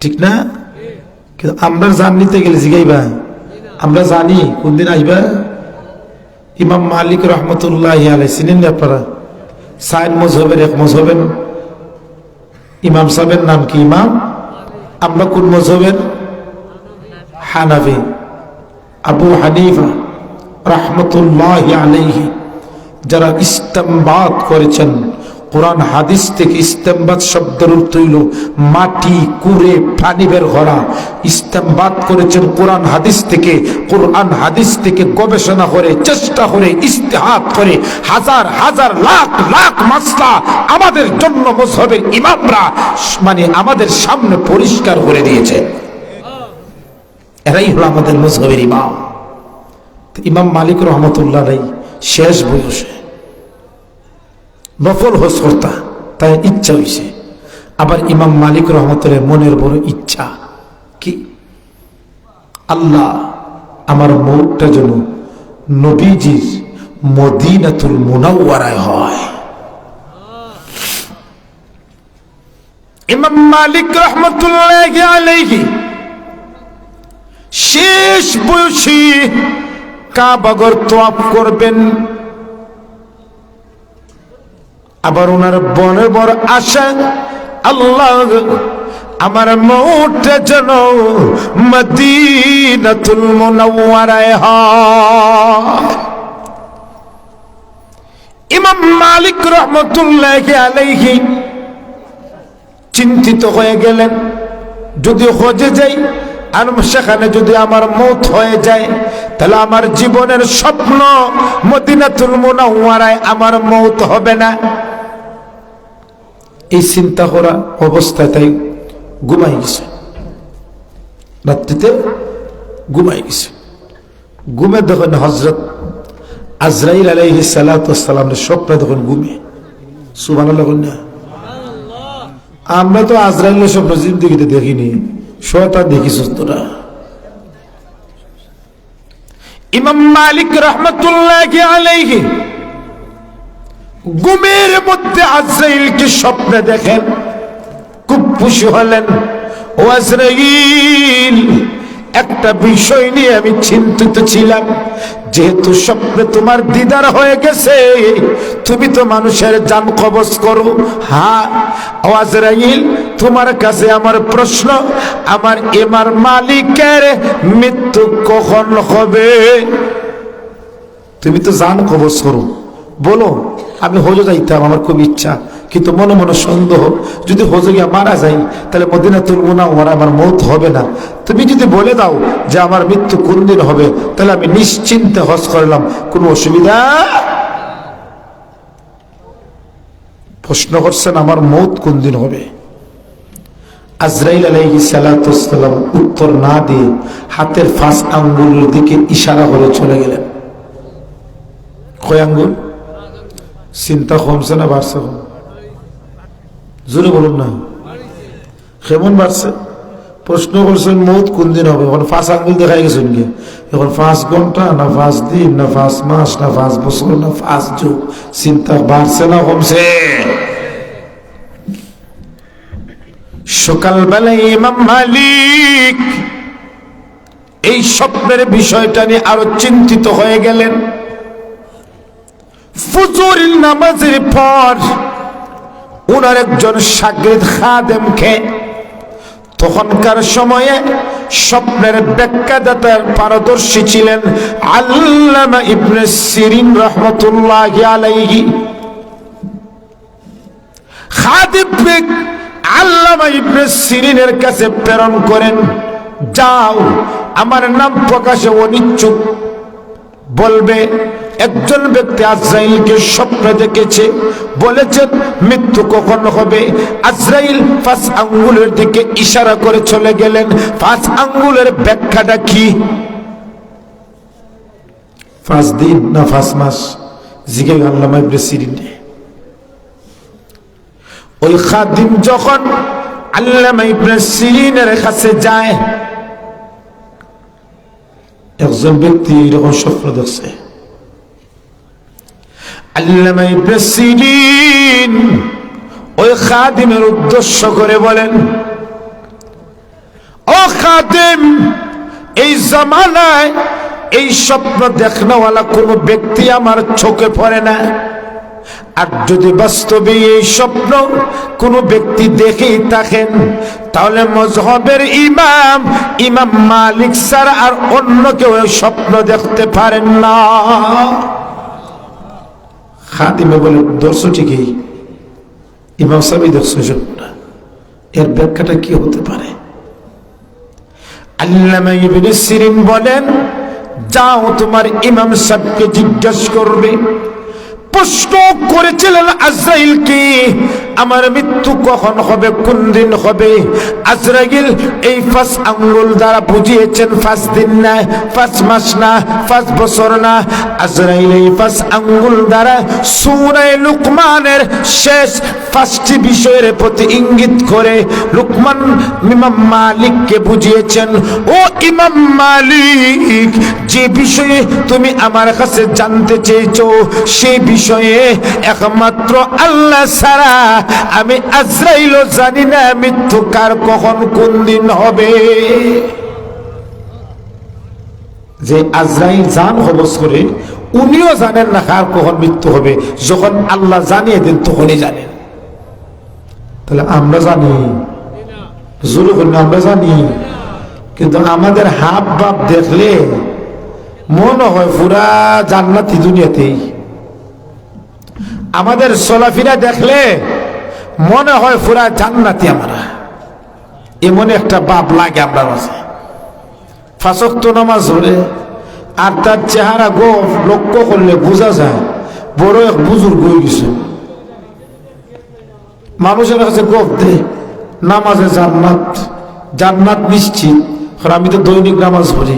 ঠিক না কিন্তু আমরা জান নিতে গেলে জিগাইবা আমরা জানি কোন দিন আইবা ইমাম মালিক রহমতুল্লাহ আলাইহি চিনেন না আপনারা সাইন মযহবের এক মযহবের ইমাম সাহেবের নাম কি ইমাম আমরা কোন মযহবের হানাফি আবু হানিফা রহমতুল্লাহ আলাইহি যারা ইস্তেমবাত করেছেন কোরআন হাদিস থেকে ইস্তেমবাত শব্দের অর্থ হইল মাটি কুড়ে পানি বের করা ইস্তেমবাত করেছেন কোরআন হাদিস থেকে গবেষণা করে চেষ্টা করে ইস্তেহাদ করে হাজার হাজার লাখ লাখ মাসলা আমাদের জন্য মযহবের ইমামরা মানে আমাদের সামনে পরিষ্কার করে দিয়েছে এরাই হলো আমাদের মযহবের ইমাম ইমাম মালিক রহমতুল্লাহ আলাইহি শেষ বয়সে নফল হজ করতা তাই ইচ্ছা হইছে আবার ইমাম মালিক রহমতুল্লাহ মনের বড় ইচ্ছা কি আল্লাহ আমার মৌতটা যেন নবীজির মদিনাতুল মুনাওয়ারায় হয় ইমাম মালিক রহমতুল্লাহি আলাইহি শেষ বয়সে কাবাগর তওয়াফ করবেন আবার ওনার বড় বড় আশা আল্লাহ আমার মৌতটা যেন মদিনাতুল মুনাওয়ারায় হয় ইমাম মালিক রহমতুল্লাহি আলাইহি চিন্তিত হয়ে গেলেন যদি হজে যাই আর সেখানে যদি আমার মৌত হয়ে যায় তাহলে আমার জীবনের স্বপ্ন মদিনাতুল মুনাওয়ারায় আমার মৌত হবে না। এই চিন্তা করা অবস্থায় তাই ঘুমাই গেছে, রাত্রিতে ঘুমাই গেছে। ঘুমে দেখেন হযরত আজরাইল আলাইহিস সালাতু ওয়াস সালামের স্বপ্নে দেখেন ঘুমে। সুবহানাল্লাহ। আমরা তো আজরাইলের স্বপ্ন জিন্দেগিতে দেখিনি, শয়তান দেখিস তোরা। ইমাম মালিক রাহমাতুল্লাহি আলাইহি ঘুমের মধ্যে আজরাইলকে স্বপ্নে দেখেন, খুব খুশি হলেন। ও আজরাইল, একটা বিষয় নিয়ে আমি চিন্তিত ছিলাম, যেহেতু স্বপ্নে তোমার দিদার হয়ে গেছে, তুমি তো মানুষের জান কবজ করো। হ্যাঁ ও আজরাইল, তোমার কাছে আমার প্রশ্ন, আমার ইমার মালিকের মৃত্যু কখন হবে? তুমি তো জান কবজ করো, বলো। আমি হজে যাইতাম, আমার খুব ইচ্ছা, কিন্তু মনে মনে সন্দেহ, যদি হজে গিয়ে মারা যাই তাহলে মদিনাতুল মুনাওয়ারা আমার মৌত হবে না। তুমি যদি বলে দাও যে আমার মৃত্যু কোন দিন হবে, তাহলে আমি নিশ্চিন্তে হজ করলাম, কোনো অসুবিধা। প্রশ্ন করছেন আমার মৌত কোন দিন হবে। আজরাইল আলাইহিস সালাতু ওয়াস সালাম উত্তর না দিয়ে হাতের 5 আঙ্গুলের দিকে ইশারা করে চলে গেলেন। কয় আঙ্গুল? চিন্তা কমছে না বাড়ছে? জোরে বলুন না, কেমন বাড়ছে? প্রশ্ন করছেন মৌত কোন দিন হবে, এখন 5 আঙ্গুল দেখাই গেছেন কি? এখন 5 ঘন্টা না 5 দিন না 5 মাস না 5 বছর না 5 যুগ? চিন্তা বাড়ছে না কমছে? সকালবেলায় ইমাম মালিক এই স্বপ্নের বিষয়টা নিয়ে আরো চিন্তিত হয়ে গেলেন। ফজরের নামাজের পর উনার একজন শাগির্দ খাদেমকে, তখনকার সময়ে স্বপ্নের ব্যাখ্যাদাতার পারদর্শী ছিলেন আল্লামা ইবনে সিরিন রাহমাতুল্লাহি আলাইহি। খাদেমকে আল্লামা ইবনে সিরিনের কাছে প্রেরণ করেন, যাও আমার নাম প্রকাশে অনিচ্ছুক বলবে একজন ব্যক্তি আজরাইলকে স্বপ্ন দেখেছে, বলেছেন মৃত্যু কখন হবে। আজরাইল 5 আঙ্গুলের দিকে ইশারা করে চলে গেলেন। 5 আঙ্গুলের ব্যাখ্যাটা কি? 5 দিন না 5 মাস? জিজ্ঞেস আল্লামা ইবনে সিরিন। ওই খাদিম যখন আল্লামা ইবনে সিরিনের কাছে যায়, একজন ব্যক্তি এরকম স্বপ্ন দেখছে। আল্লামা ইবনে সিরিন ওই খাদিমের উদ্দেশ্য করে বলেন, ও খাদিম, এই জামানায় এই স্বপ্ন দেখনেওয়ালা কোনো ব্যক্তি আমার চোখে পড়ে না। আর যদি বাস্তবে এই স্বপ্ন কোনো ব্যক্তি দেখেই থাকেন, তাহলে মযহবের ইমাম ইমাম মালিক ছাড়া আর অন্য কেউ স্বপ্ন দেখতে পারেন না। খাদিমে বলে, দর্শক ঠিকই, ইমাম সাহেব দেখছো স্বপ্ন, এর ব্যাখ্যাটা কি হতে পারে? আল্লামা ইবনে সিরিন বলেন, যাও তোমার ইমাম সাহেবকে জিজ্ঞাসা করবে। প্রশ্ন করেছিলেন আজরাইলকে, আমার মৃত্যু কখন হবে, কোন দিন হবে? আজরাইল এই 5 আঙ্গুল দ্বারা বুঝিয়েছেন 5 দিন না, 5 মাস না, 5 বছর না। আজরাইল এই 5 আঙ্গুল দ্বারা সূরা লুকমানের শেষ 5টি বিষয়ের প্রতি ইঙ্গিত করে লুকমান ইমাম মালিককে বুঝিয়েছেন, ও ইমাম মালিক, যে বিষয়ে তুমি আমার কাছে জানতে চেয়েছো সেই বিষয়ে একমাত্র আল্লাহ ছাড়া আমি আজরাইলও জানি না মৃত্যু কার কখন কোন দিন হবে। যে আজরাইল জান কবজ করে, উনিও জানেন না কার কখন মৃত্যু হবে। যখন আল্লাহ জানিয়ে দেন তখনই জানেন। তাহলে আমরা জানি, জোরে বলুন, আমরা জানি, কিন্তু আমাদের হাব ভাব দেখলে মনে হয় পুরা জান্নাতি দুনিয়াতেই। আমাদের চলাফেরা দেখলে মনে হয় পুরা জান্নাতি আমরা, এমন একটা ভাব লাগে আমরা মাঝে। 5 ওয়াক্ত নামাজ পড়ে, আর তার চেহারা গোফ লক্ষ্য করলে বোঝা যায় বড় এক বুজুর্গ হয়ে গেছে। মানুষের কাছে গোফ দে নামাজে জান্নাত, জান্নাত নিশ্চিত। আমি তো দৈনিক নামাজ পড়ি,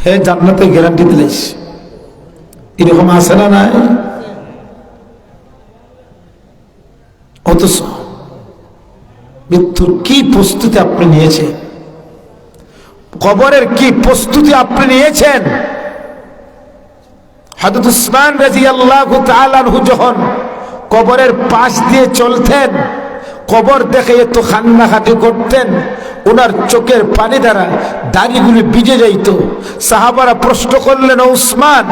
হে জান্নাতের গ্যারান্টি দিলেস, এরকম আছে না নাই? অথচ মৃত্যুর কি প্রস্তুতি আপনি নিয়েছেন, কবরের কি প্রস্তুতি আপনি নিয়েছেন? হযরত উসমান রাদিয়াল্লাহু তাআলা আনহু যখন কবরের পাশ দিয়ে চলতেন, কবর দেখে এত কান্নাকাটি করতেন, ওনার চোখের পানি দ্বারা দাড়িগুলি ভিজে যাইত। সাহাবারা প্রশ্ন করলেন, ও উসমান,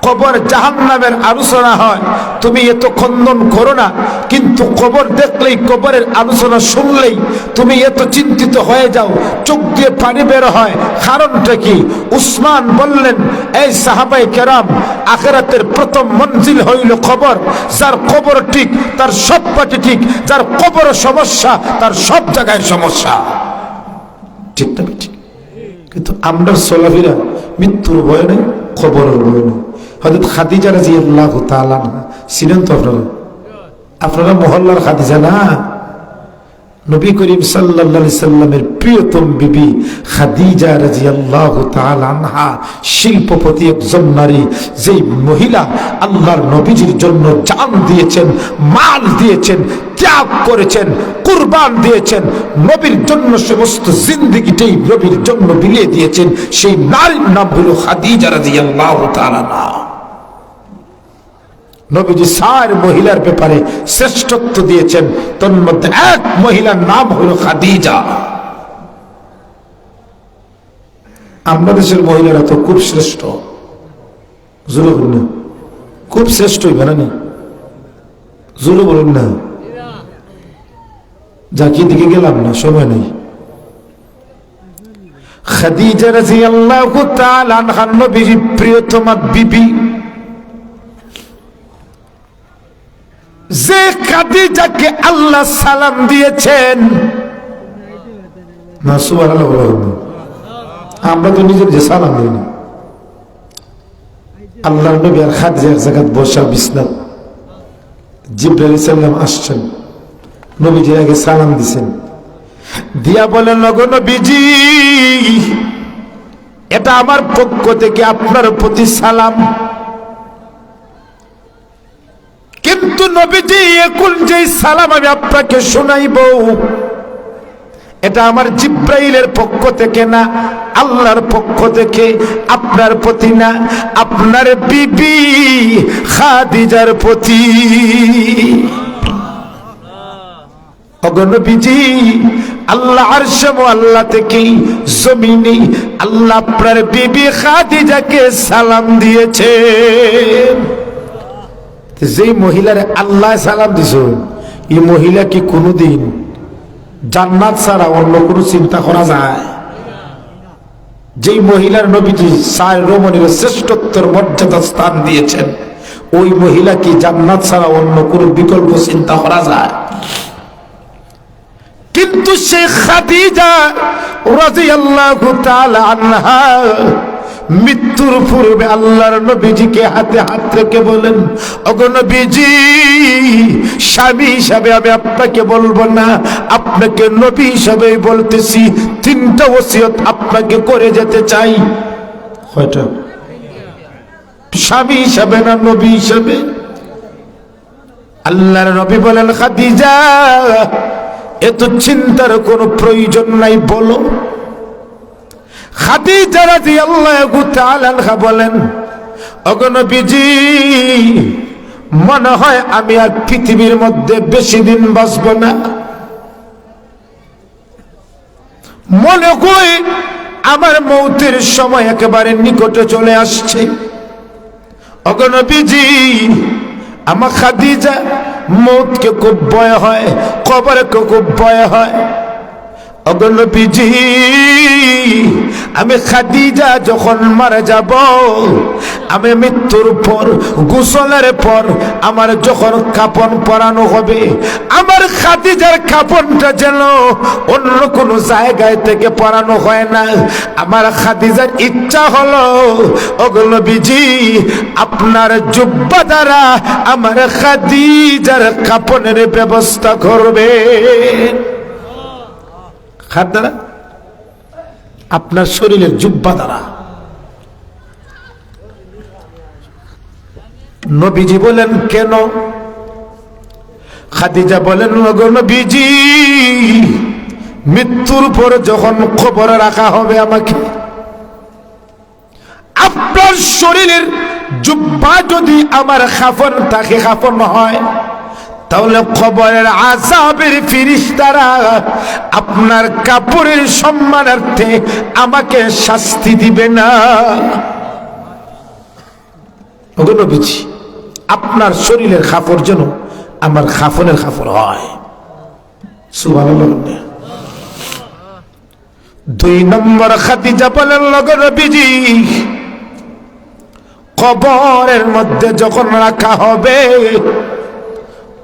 কবর জাহান্নামের আলোচনা হয়, তুমি এত খন্দন করো না, কিন্তু কবর দেখলেই, কবরের আলোচনা শুনলেই তুমি এত চিন্তিত হয়ে যাও, চোখ দিয়ে পানি বের হয়, কারণটা কি? উসমান বললেন, এই সাহাবায়ে কেরাম, আখিরাতের প্রথম মঞ্জিল হইল কবর। যার কবর ঠিক তার সব পাটি ঠিক, যার কবর সমস্যা তার সব জায়গায় সমস্যা। ঠিক না? ঠিক। কিন্তু আমরা চলাফেরা মৃত্যুর ভয় নেই, কবরের ভয় নেই। হযরত খাদিজা রাদিয়াল্লাহু তাআলা আনহা ছিলেন তো আপনারা মহল্লার খাদিজা না? নবী করিম সাল্লাল্লাহু আলাইহি সাল্লামের প্রিয়তম বিবি খাদিজা রাদিয়াল্লাহু তাআলা আনহা শিল্পপতি একজন নারী, যেই মহিলা আল্লাহর নবীজির জন্য জান দিয়েছেন, মাল দিয়েছেন, ত্যাগ করেছেন, কুরবান দিয়েছেন, নবীর জন্য সমস্ত জিন্দেগিটাই নবীর জন্য বিলিয়ে দিয়েছেন, সেই নারীর নাম হলো খাদিজা রাদিয়াল্লাহু তাআলা আনহা। নবীজি 4 মহিলার ব্যাপারে শ্রেষ্ঠত্ব দিয়েছেন, তার মধ্যে এক মহিলার নাম হলো খাদিজা। আমরা দেশের মহিলারা তো খুব শ্রেষ্ঠ, জোরে বলুন না, খুব শ্রেষ্ঠ বানানি, জোরে বলুন না। যাকে দিকে গেলাম না, সময় নেই। খাদিজা রাদিয়াল্লাহু তাআলা আনহা নবীর প্রিয়তমা বিবি, যে খাদিজাকে আল্লাহ সালাম দিয়েছেন না, সুবহানাল্লাহ বলুন। আমরা তো নিজের যে সালাম দিই না। আল্লাহর নবী আর খাদিজা এক জায়গায় বসা বিছনাত, জিবরাইল আলাইহিস সালাম আসছেন, নবীজি আগে সালাম দিছেন, দিয়া বলেন, ওগো নবীজি, এটা আমার পক্ষ থেকে আপনার প্রতি সালাম। কিন্তু নবীজি, এখন যে সালাম আমি আপনাকে শোনাইব, এটা আমার জিবরাইলের পক্ষ থেকে না, আল্লাহর পক্ষ থেকে, আপনার প্রতি না, আপনার বিবি খাদিজার প্রতি। ওগো নবীজি, আল্লাহ আরশে মুআল্লা থেকে জমিনে আল্লাহ আপনার বিবি খাদিজাকে সালাম দিয়েছেন। যেই মহিলার আল্লাহ সালাম দিছো, এই মহিলা কি কোনোদিন জান্নাত ছাড়া অন্য কোনো চিন্তা করা যায়? যেই মহিলার নবীজি 4 রমণীর শ্রেষ্ঠত্বের মর্যাদা স্থান দিয়েছেন, ওই মহিলা কি জান্নাত ছাড়া অন্য কোনো বিকল্প চিন্তা করা যায়? কিন্তু সেই খাদিজা রাদিয়াল্লাহু তাআলা আনহা মৃত্যুর পূর্বে আল্লাহর নবীজিকে হাতে হাত রেখে বলেন, ওগো নবীজি, স্বামী হিসাবে আমি আপনাকে বলবো না, আপনাকে নবী হিসাবে বলতেছি। 3টা ওসিয়ত আপনাকে করে যেতে চাই। কয়টা? স্বামী হিসাবে না নবী হিসাবে? আল্লাহর নবী বলেন, খাদিজা, এত চিন্তার কোনো প্রয়োজন নাই, বলো। খাদিজা রাদিয়াল্লাহু তাআলা আনহা বলেন, ওগো নবীজি, মনে হয় আমি আর পৃথিবীর মধ্যে বেশি দিন বাঁচব না, মনে করি আমার মৌতের সময় একেবারে নিকটে চলে আসছে। ওগো নবীজি, আমার খাদিজা মৌতকে খুব ভয় হয়, কবরকে খুব ভয় হয়। ওগো নবীজি, আমি খাদিজা যখন মারা যাব, আমি মৃত্যুর পর গোসলের পর আমার যখন কাফন পরানো হবে, আমার খাদিজার কাফনটা যেন অন্য কোন জায়গায় থেকে পরানো হয় না। আমার খাদিজার ইচ্ছা হলো ওগো নবীজি, আপনার জুব্বা দ্বারা আমার খাদিজার কাফনের ব্যবস্থা করবে। খাদ দ্বারা, আপনার শরীরের জুব্বা দ্বারা। নবীজি বলেন কেন? খাদিজা বলেন ওগো নবীজি, মৃত্যুর পর যখন কবরে রাখা হবে আমাকে, আপনার শরীরের জুব্বা যদি আমার কাফন থাকে, কাফন হয়, তাহলে কবরের আযাবের ফেরেশতারা আপনার কাপড়ের সম্মানার্থে আমাকে শাস্তি দিবে না। ওগো নবীজি, আপনার শরীরের কাপড় যেন আমার কাফনের কাপড় হয়। সুবহানাল্লাহ। 2 নম্বর, খাদিজা বলেন ওগো নবীজি, কবরের মধ্যে যখন রাখা হবে,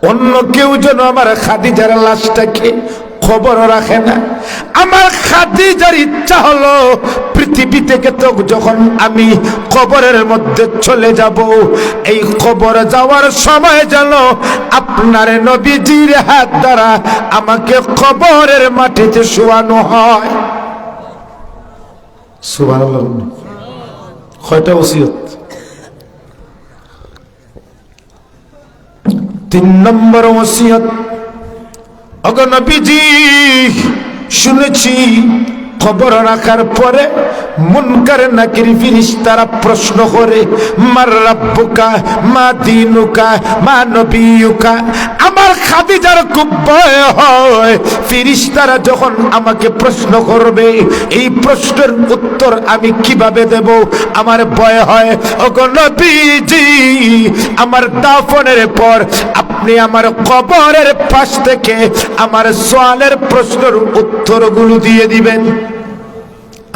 অন্য কেউ যেন আমার খাদিজার লাশটাকে খবর রাখে না। আমার খাদিজার ইচ্ছা হলো পৃথিবী থেকে তো যখন আমি কবরের মধ্যে চলে যাব, এই কবর যাওয়ার সময় যেন আপনার নবীজির হাত দ্বারা আমাকে কবরের মাটিতে শোয়ানো হয়। সুবহানাল্লাহ। কয়টা ওসিয়ত? 3 নম্বর ওসিয়ত, ওগো নবীজি, শুনেছি কবর রাখার পরে মুনকার নাকির ফেরেশতারা প্রশ্ন করে, মার রাব্বুকা, মা দীনুকা, মা নবিয়ুকা। আমার খাদিজার খুব ভয় হয়, ফেরেশতারা যখন আমাকে প্রশ্ন করবে, এই প্রশ্নের উত্তর আমি কিভাবে দেব, আমার ভয় হয়। ওগো নবীজি, আমার দাফনের পর আপনি আমার কবরের পাশ থেকে আমার সওয়ালের প্রশ্নের উত্তরগুলো দিয়ে দিবেন।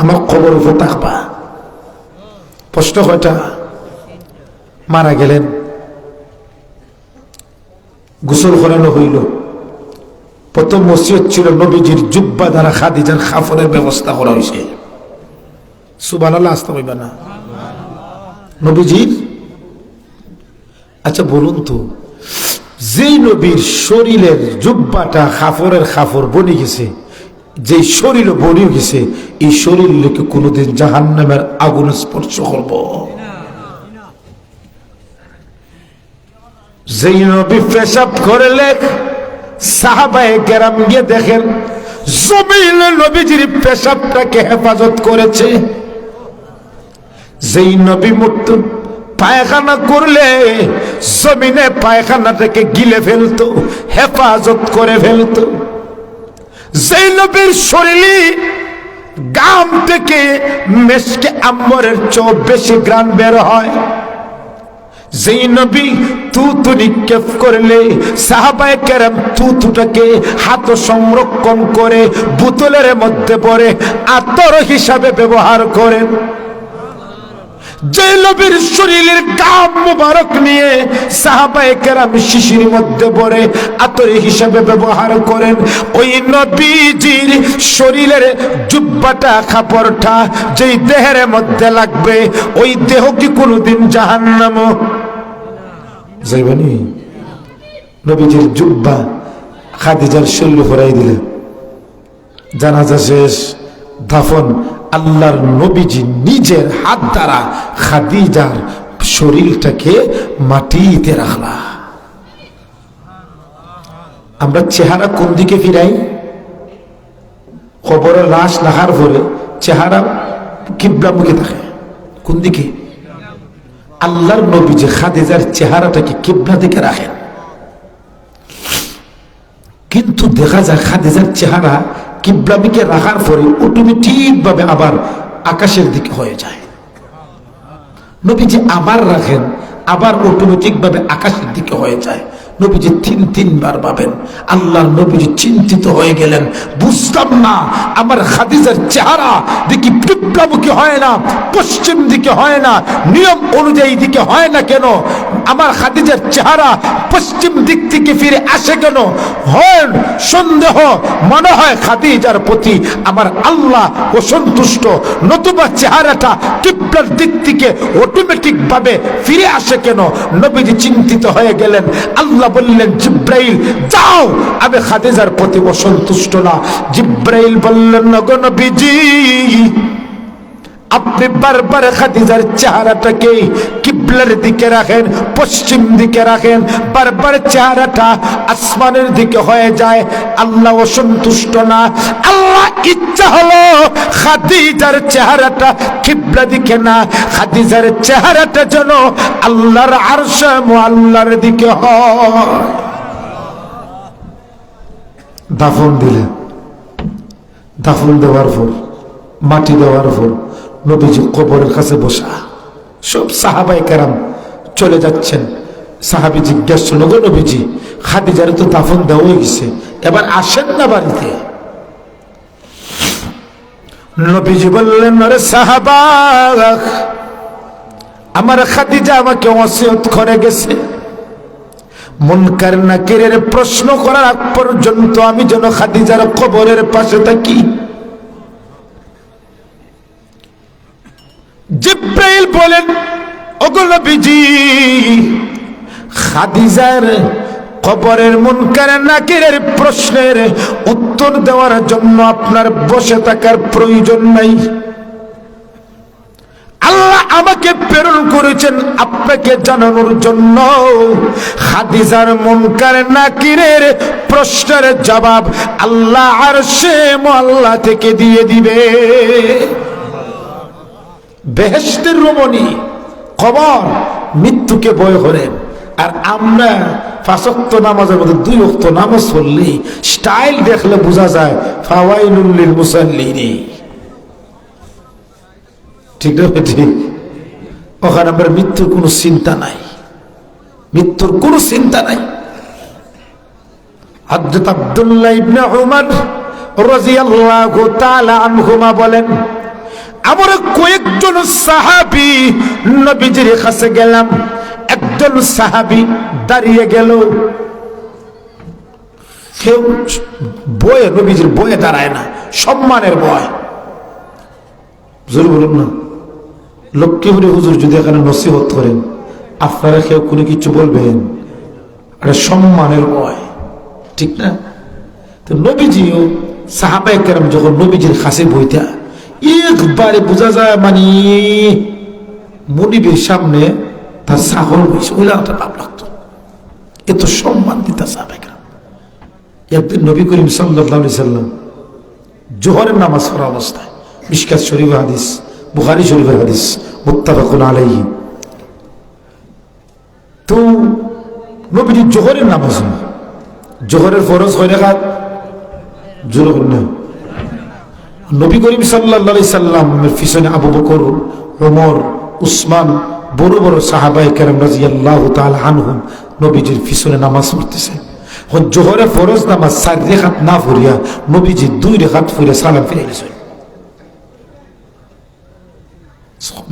আমার কবর উপর থাকবা। প্রশ্ন কয়টা? মারা গেলেন, গোসল করানো হইল, প্রথম ওসিয়ত ছিল নবীজির জুব্বা দ্বারা খাদিজার কাফনের ব্যবস্থা করা হয়েছে। সুবহানাল্লাহ, আসতে হইবা না নবীজির। আচ্ছা বলুন তো, যেই নবীর শরীরের জুব্বাটা কাফরের কাফর বনে গেছে, যে শরীর বনে গেছে, এই শরীর লোকে কোনোদিন জাহান্নামের আগুন স্পর্শ করব? যেই নবী পেশাব করলে সাহাবায়ে কেরাম গিয়ে দেখেন জমিনে নবীজির পেশাবটাকে হেফাজত করেছে। যেই নবী মূর্তি পায়খানা করলে জমিনে পায়খানাটাকে গিলে ফেলতো, হেফাজত করে ফেলতো। যেই নবীর শরীরে গাম থেকে মেশকে আম্বরের চেয়ে বেশি ঘ্রাণ বের হয়, যেই নবী থুতু নিক্ষেপ করলে সাহাবায়ে কেরাম থুতুটাকে হাত সংরক্ষণ করে বোতলের মধ্যে পরে আতর হিসাবে ব্যবহার করেন। যে নবীর শরীরের গাম মুবারক নিয়ে সাহাবায়ে কেরাম শিশির মধ্যে ভরে আতর হিসাবে ব্যবহার করেন, ওই নবীজির শরীরের জুব্বাটা কাপড়টা যেই দেহের মধ্যে লাগবে, ওই দেহ কি কোনোদিন জাহান্নাম যাইবানি? নবীজির জুব্বা খাদিজার শরীরে ভরাই দিলেন, জানাজা শেষ, দাফন। আল্লাহর নবীজি নিজের হাত দ্বারা খাদিজার শরীরটাকে মাটিতে রাখলা। আমরা চেহারা কোন দিকে ফিরাই? কবরের লাশ রাখার পরে চেহারা কিবলামুখী থাকে। কোন দিকে? আল্লাহর নবীজি খাদিজার চেহারাটাকে কিবলা দিকে রাখেন, কিন্তু দেখা যায় খাদিজার চেহারা কিবলামিকে রাখার পরে অটোমেটিক ভাবে আবার আকাশের দিকে হয়ে যায়। নবীজি আবার রাখেন, আবার অটোমেটিক ভাবে আকাশের দিকে হয়ে যায়। নবীজি তিনবার ভাবেন। আল্লাহর নবীজি চিন্তিত হয়ে গেলেন, বুঝতাম না আমার খাদিজার চেহারা দেখি কিবলামুখী হয় না, পশ্চিম দিকে হয় না, নিয়ম অনুযায়ী দিকে হয় না কেন? আমার খাদিজার চেহারা পশ্চিম দিক থেকে ফিরে আসে কেন? হয় সন্দেহ, মনে হয় খাদিজার প্রতি আমার আল্লাহ অসন্তুষ্ট, নতুবা চেহারাটা কিবলার দিক থেকে অটোমেটিক ভাবে ফিরে আসে কেন? নবীজি চিন্তিত হয়ে গেলেন। আল্লাহ বললেন, জিব্রাইল যাও, আমি খাদিজার প্রতি অসন্তুষ্ট না। জিব্রাইল বললেন, গো নবীজি, আপনি বারবার খাদিজার চেহারাটাকে কিবলার দিকে রাখেন, পশ্চিম দিকে রাখেন, বারবার চেহারাটা আসমানের দিকে হয়ে যায়। আল্লাহ অসন্তুষ্ট না। আল্লাহ ইচ্ছা হলো খাদিজার চেহারাটা কিবলা দিকে না, খাদিজার চেহারাটা যেন আল্লাহর আরশে মুআল্লার দিকে হয়। দাফন দিলেন। দাফন দেওয়ার পর, মাটি দেওয়ার পর নবীজি কবরের কাছে বসা। সব সাহাবায়ে কেরাম চলে যাচ্ছেন। সাহাবী জিজ্ঞেস করল, গো নবীজি, খাদিজার তো দাফন দেওয়া হয়ে গেছে, এবার আসেন না বাড়িতে? নবীজি বললেন, আরে সাহাবা, আমার খাদিজা আমাকে ওসিয়ত করে গেছে, মুনকার নাকিরের প্রশ্ন করার আগ পর্যন্ত আমি যেন খাদিজার কবরের পাশে থাকি। জিব্রাইল বলেন, ওগো নবীজি, খাদিজার কবরের মুনকার নাকিরের প্রশ্নের উত্তর দেওয়ার জন্য আপনার বসে থাকার প্রয়োজন নাই। আল্লাহ আমাকে প্রেরণ করেছেন আপনাকে জানানোর জন্য খাদিজার মুনকার নাকিরের প্রশ্নের জবাব আল্লাহ আরশে মুআল্লা থেকে দিয়ে দিবে। বেহেশতের রমণী কবর, মৃত্যুকে ভয় করেন। আর আমরা 5 ওয়াক্ত নামাজের মধ্যে 2 ওয়াক্ত নামাজ পড়লে স্টাইল দেখলে বোঝা যায় ফাওয়াইলুল লিল মুসাল্লিন। ঠিক না? ঠিক। ওখানে আমার মৃত্যুর কোনো চিন্তা নাই, মৃত্যুর কোনো চিন্তা নাই। হযরত আব্দুল্লাহ ইবনে উমর রাদিয়াল্লাহু তাআলা আনহুমা বলেন, আমরা কয়েকজন সাহাবী নবীজির কাছে গেলাম। একজন সাহাবী দাঁড়িয়ে গেল, কেউ বয়ে নবীজির বয়ে দাঁড়ায় না, সম্মানের বয়। হুজুর বলুন না, লক্ষ্মীপুরে হুজুর যদি এখানে নসিহত করেন, আপনারা কেউ কোনো কিছু বলবেন, এটা সম্মানের বয়, ঠিক না? তো নবীজিও সাহাবায়ে কেরাম যখন নবীজির কাছে বইতা, একবারে বোঝা যায় মানে মনিবের সামনে তার ছাগল বইছে, ওইলা একটা ভাব লাগতো, এত সম্মান দিতা সাহাবায়ে কেরাম। একদিন নবী করিম সাল্লাল্লাহু আলাইহি সাল্লাম জোহরের নামাজ পড়া অবস্থায়, মিশকাত শরীফের হাদিস, বুখারী শরীফের হাদিস, মুত্তাফাকুন আলাইহি, তো নবীজি জোহরের নামাজ, জোহরের ফরজ কয় রাকাত? জোরে বলুন। নবী করিম সাল্লাল্লাহু আলাইহি সাল্লামের পিছনে আবু বকর, ওমর, উসমান, বড় বড় সাহাবায়ে কেরাম রাদিয়াল্লাহু তাআলা আনহুম নবীজির পিছনে নামাজ পড়তেছে। জোহরে ফরজ নামাজ 4 রাকাত না পড়িয়া নবীজি 2 রাকাত পড়ে সালাম ফিরে গেছেন।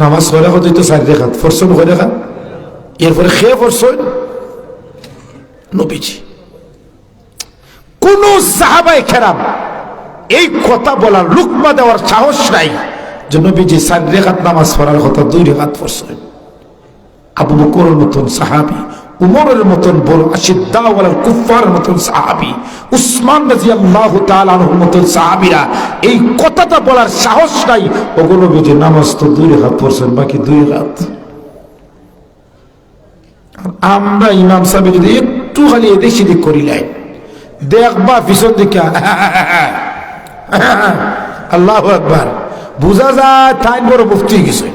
নামাজ কয় রাকাত হইতো? 4 রাকাত। ফরজ কয় রাকাত? এরপরে খেয়ে পড়ছেন নবীজি। কোন সাহাবায়ে কেরাম এই কথা বলার, লুকমা দেওয়ার সাহস নাই যে নবীজি 4 রাকাত নামাজ পড়ার কথা 2 রাকাত পড়ছেন। আবু বকরের মতন সাহাবী, উমরের মতন বড় আশিদ্দাউ আলাল কুফফারের মতন সাহাবী, উসমান রাদিয়াল্লাহু তাআলা আনহুর মতন সাহাবীরা এই কথাটা বলার সাহস নাই। ওগো নবীজি নামাজ তো 2 রাকাত পড়ছেন, বাকি 2 রাকাত। আমরা ইমাম সাহেব যদি একটু খালি এদিক সেদিক করিলাই, দেখবা পিছন দিকে আল্লাহু আকবার, বুঝা যায় তাই বড় মুফতি গেছে।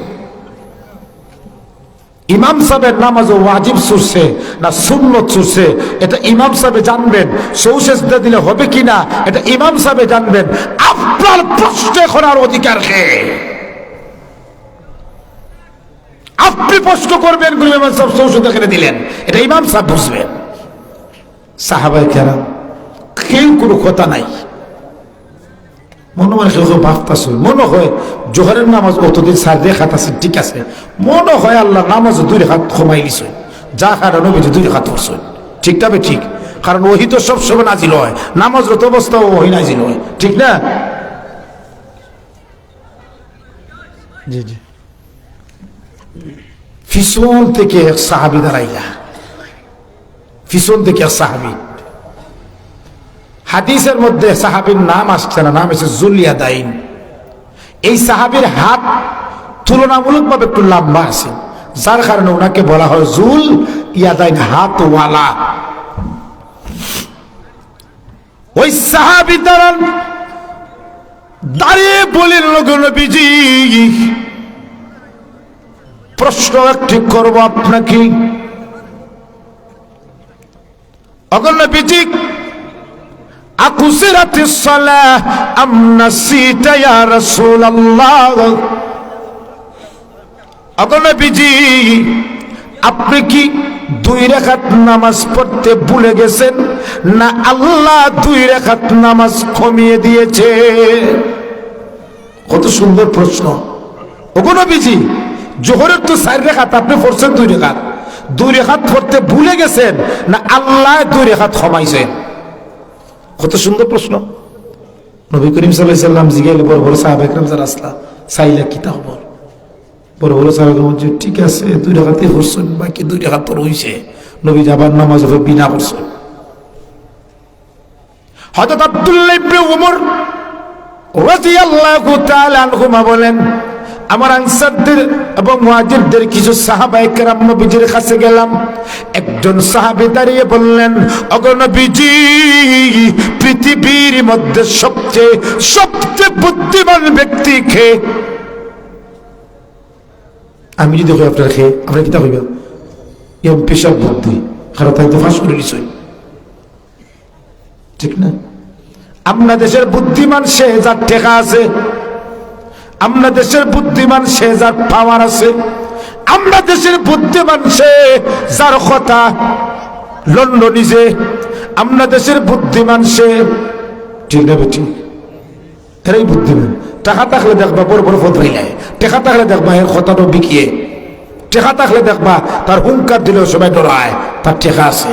ইমাম সাহেবের নামাজ ওয়াজিব ছুটছে না সুন্নত ছুটছে, এটা ইমাম সাহেব জানবেন। সৌসেজদা দিলে হবে কিনা এটা ইমাম সাহেব জানবেন। আপনার প্রশ্ন করার অধিকার কে? আপনি প্রশ্ন করবেন, ইমাম সাহেব সৌসেজদা করে দিলেন, এটা ইমাম সাহেব বুঝবেন। সাহাবায়ে কেরাম কেউ কোনো কথা নাই। মনে মনে কেউ ভাবতাছে, মনে হয় জোহরের নামাজ অতদিন 4 রেখাত আছে, ঠিক আছে, মনে হয় আল্লাহ নামাজ 2 রেখাত কমাই দিছে, যা কারণ নবীজি 2 রেখাত করছে। ঠিক তবে ঠিক, কারণ ওহি তো সবসময় নাজিল হয়, নামাজরত অবস্থাও ওহি নাজিল হয়, ঠিক না? জি জি। পিছন থেকে এক সাহাবী দাঁড়াইলা, পিছন থেকে এক সাহাবী, হাদিসের মধ্যে সাহাবীর নাম আসছে না, নাম এসে জুলিয়াদাইন। এই সাহাবীর হাত তুলনামূলকভাবে একটু লম্বা আছে, যার কারণে ওনাকে বলা হয় জুল ইয়াদাইন, হাতওয়ালা। ওই সাহাবী দাঁড়িয়ে বলেন, নবীজি প্রশ্ন একটি করব আপনাকে। নবীজি আকুসিরাতিস সালাহ আম নাসিতা ইয়া রাসূলুল্লাহ। নবীজি আপনি কি 2 রাকাত নামাজ পড়তে ভুলে গেছেন, না আল্লাহ 2 রাকাত নামাজ কমিয়ে দিয়েছে? কত সুন্দর প্রশ্ন। নবীজি জোহরের তো 4 রাকাত, আপনি পড়ছেন 2 রাকাত, 2 রাকাত পড়তে ভুলে গেছেন, না আল্লাহ 2 রাকাত কমাইছেন? কত সুন্দর প্রশ্ন। নবী করিম সাল্লাল্লাহু আলাইহি সাল্লাম জিজ্ঞাসা বড় বড় সাহাবায়ে কেরাম যারা আসলা, চাইলা কি তা খবর? বড় বড় সাহাবায়ে কেরাম বলছে ঠিক আছে 2 রাকাতই পড়ছেন, বাকি 2 রাকাত তো রইছে। নবী আবার নামাজ বিনা করছেন। হযরত আব্দুল্লাহ ইবনে ওমর রাদিয়াল্লাহু তাআলা আনহুমা বলেন, আমার আনসারদের এবং মুহাজিরদের কিছু সাহাবায়ে কেরাম নবীজির কাছে গেলাম। একজন সাহাবী দাঁড়িয়ে বললেন, ওগো নবীজি পৃথিবীর মধ্যে সবচেয়ে বুদ্ধিমান ব্যক্তি কে? আমি যদি কই আপনার কে, আপনি কি তা কইবেন? এম পেশাব বুদ্ধি, কারণ তাই তো ফাঁস করে দিছেন, ঠিক না? আমরা দেশের বুদ্ধিমান সে যার টেকা আছে, আমরা দেশের বুদ্ধিমান সে যার পাওয়ার আছে, আমরা দেশের বুদ্ধিমান সে যার কথা লন্ডনে যে, আমরা দেশের বুদ্ধিমান সে, ঠিক না বেটি? এরাই বুদ্ধিমান। টাকা থাকলে দেখবা বড় বড় পদ পাইলায়, টাকা থাকলে দেখবা এর কথাটা বিকিয়ে, টাকা থাকলে দেখবা তার হুঙ্কার দিলেও সবাই ডরায়, তার টাকা আছে।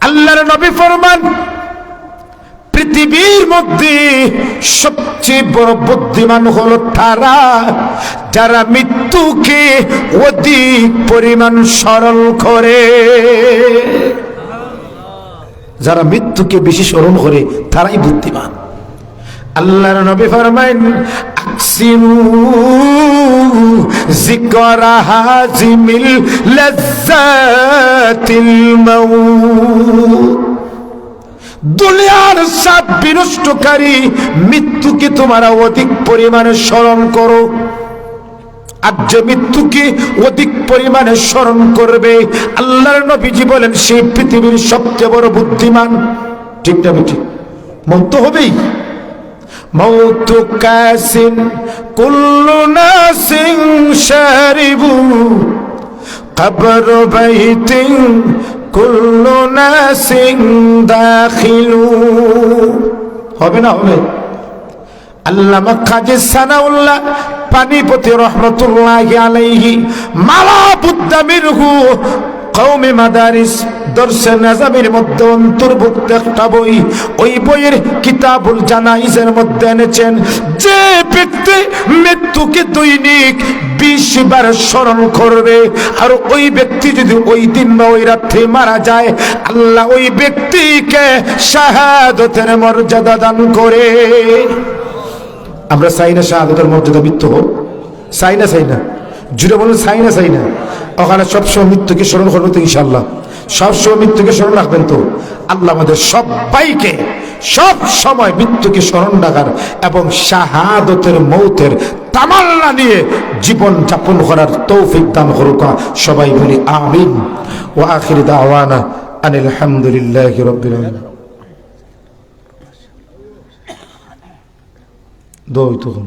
আল্লাহর নবী ফরমান, পৃথিবীর মধ্যে সবচেয়ে বড় বুদ্ধিমান হলো তারা যারা মৃত্যুকে অধিক পরিমাণ স্মরণ করে। যারা মৃত্যুকে বেশি স্মরণ করে তারাই বুদ্ধিমান। আল্লাহর নবী ফরমায়েন, আকসিরু যিকরা হাজিমিল লাজ্জাতিল মাউত। দুনিয়ার স্বাদ বিনষ্টকারী মৃত্যুকে তোমরা অধিক পরিমাণে স্মরণ করো। আর যে মৃত্যুকে অধিক পরিমাণে স্মরণ করবে, আল্লাহর নবীজি বলেন সেই পৃথিবীর সবচেয়ে বড় বুদ্ধিমান। ঠিক না ঠিক? মন তো হবেই। মৌতু কাসিন কুল্লু নাসিন শারিবু কবর বাইতিন কুল্লু নাসিন দাখিলু। হবে না হবে? আল্লামা কাজী সানাউল্লাহ পানিপতি রহমতুল্লাহি আলাইহি মালা বুদ্দা মিনহু কওমে মাদারিস দর্শে নাজামের মধ্যে অন্তর্ভুক্ত একটা বই, ওই বইয়ের কিতাবুল জানাইজের মধ্যে এনেছেন, যে ব্যক্তি মৃত্যুকে দৈনিক 20 বার স্মরণ করবে, আর ওই ব্যক্তি যদি ওই দিন বা ওই রাত্রে মারা যায়, আল্লাহ ওই ব্যক্তিকে শাহাদাতের মর্যাদা দান করে। আমরা চাই না শাহাদাতের মর্যাদা মৃত্যু হোক? চাই না? চাই না? জুড়ে বলুন চাই না? চাই না? ওখানে সবসময় মৃত্যুকে স্মরণ করবো তো ইনশাল্লাহ? সবসময় মৃত্যুকে স্মরণ রাখবেন তো? আল্লাহ আমাদের সবাইকে সব সময় মৃত্যুকে স্মরণ রাখার এবং শাহাদাতের মৌতের তামান্না নিয়ে জীবন যাপন করার তৌফিক দান করুক। সবাই বলি আমিন। ওয়া আখির দাওয়ানা আনিল হামদুলিল্লাহি রাব্বিল আলামিন। দোয়া তখন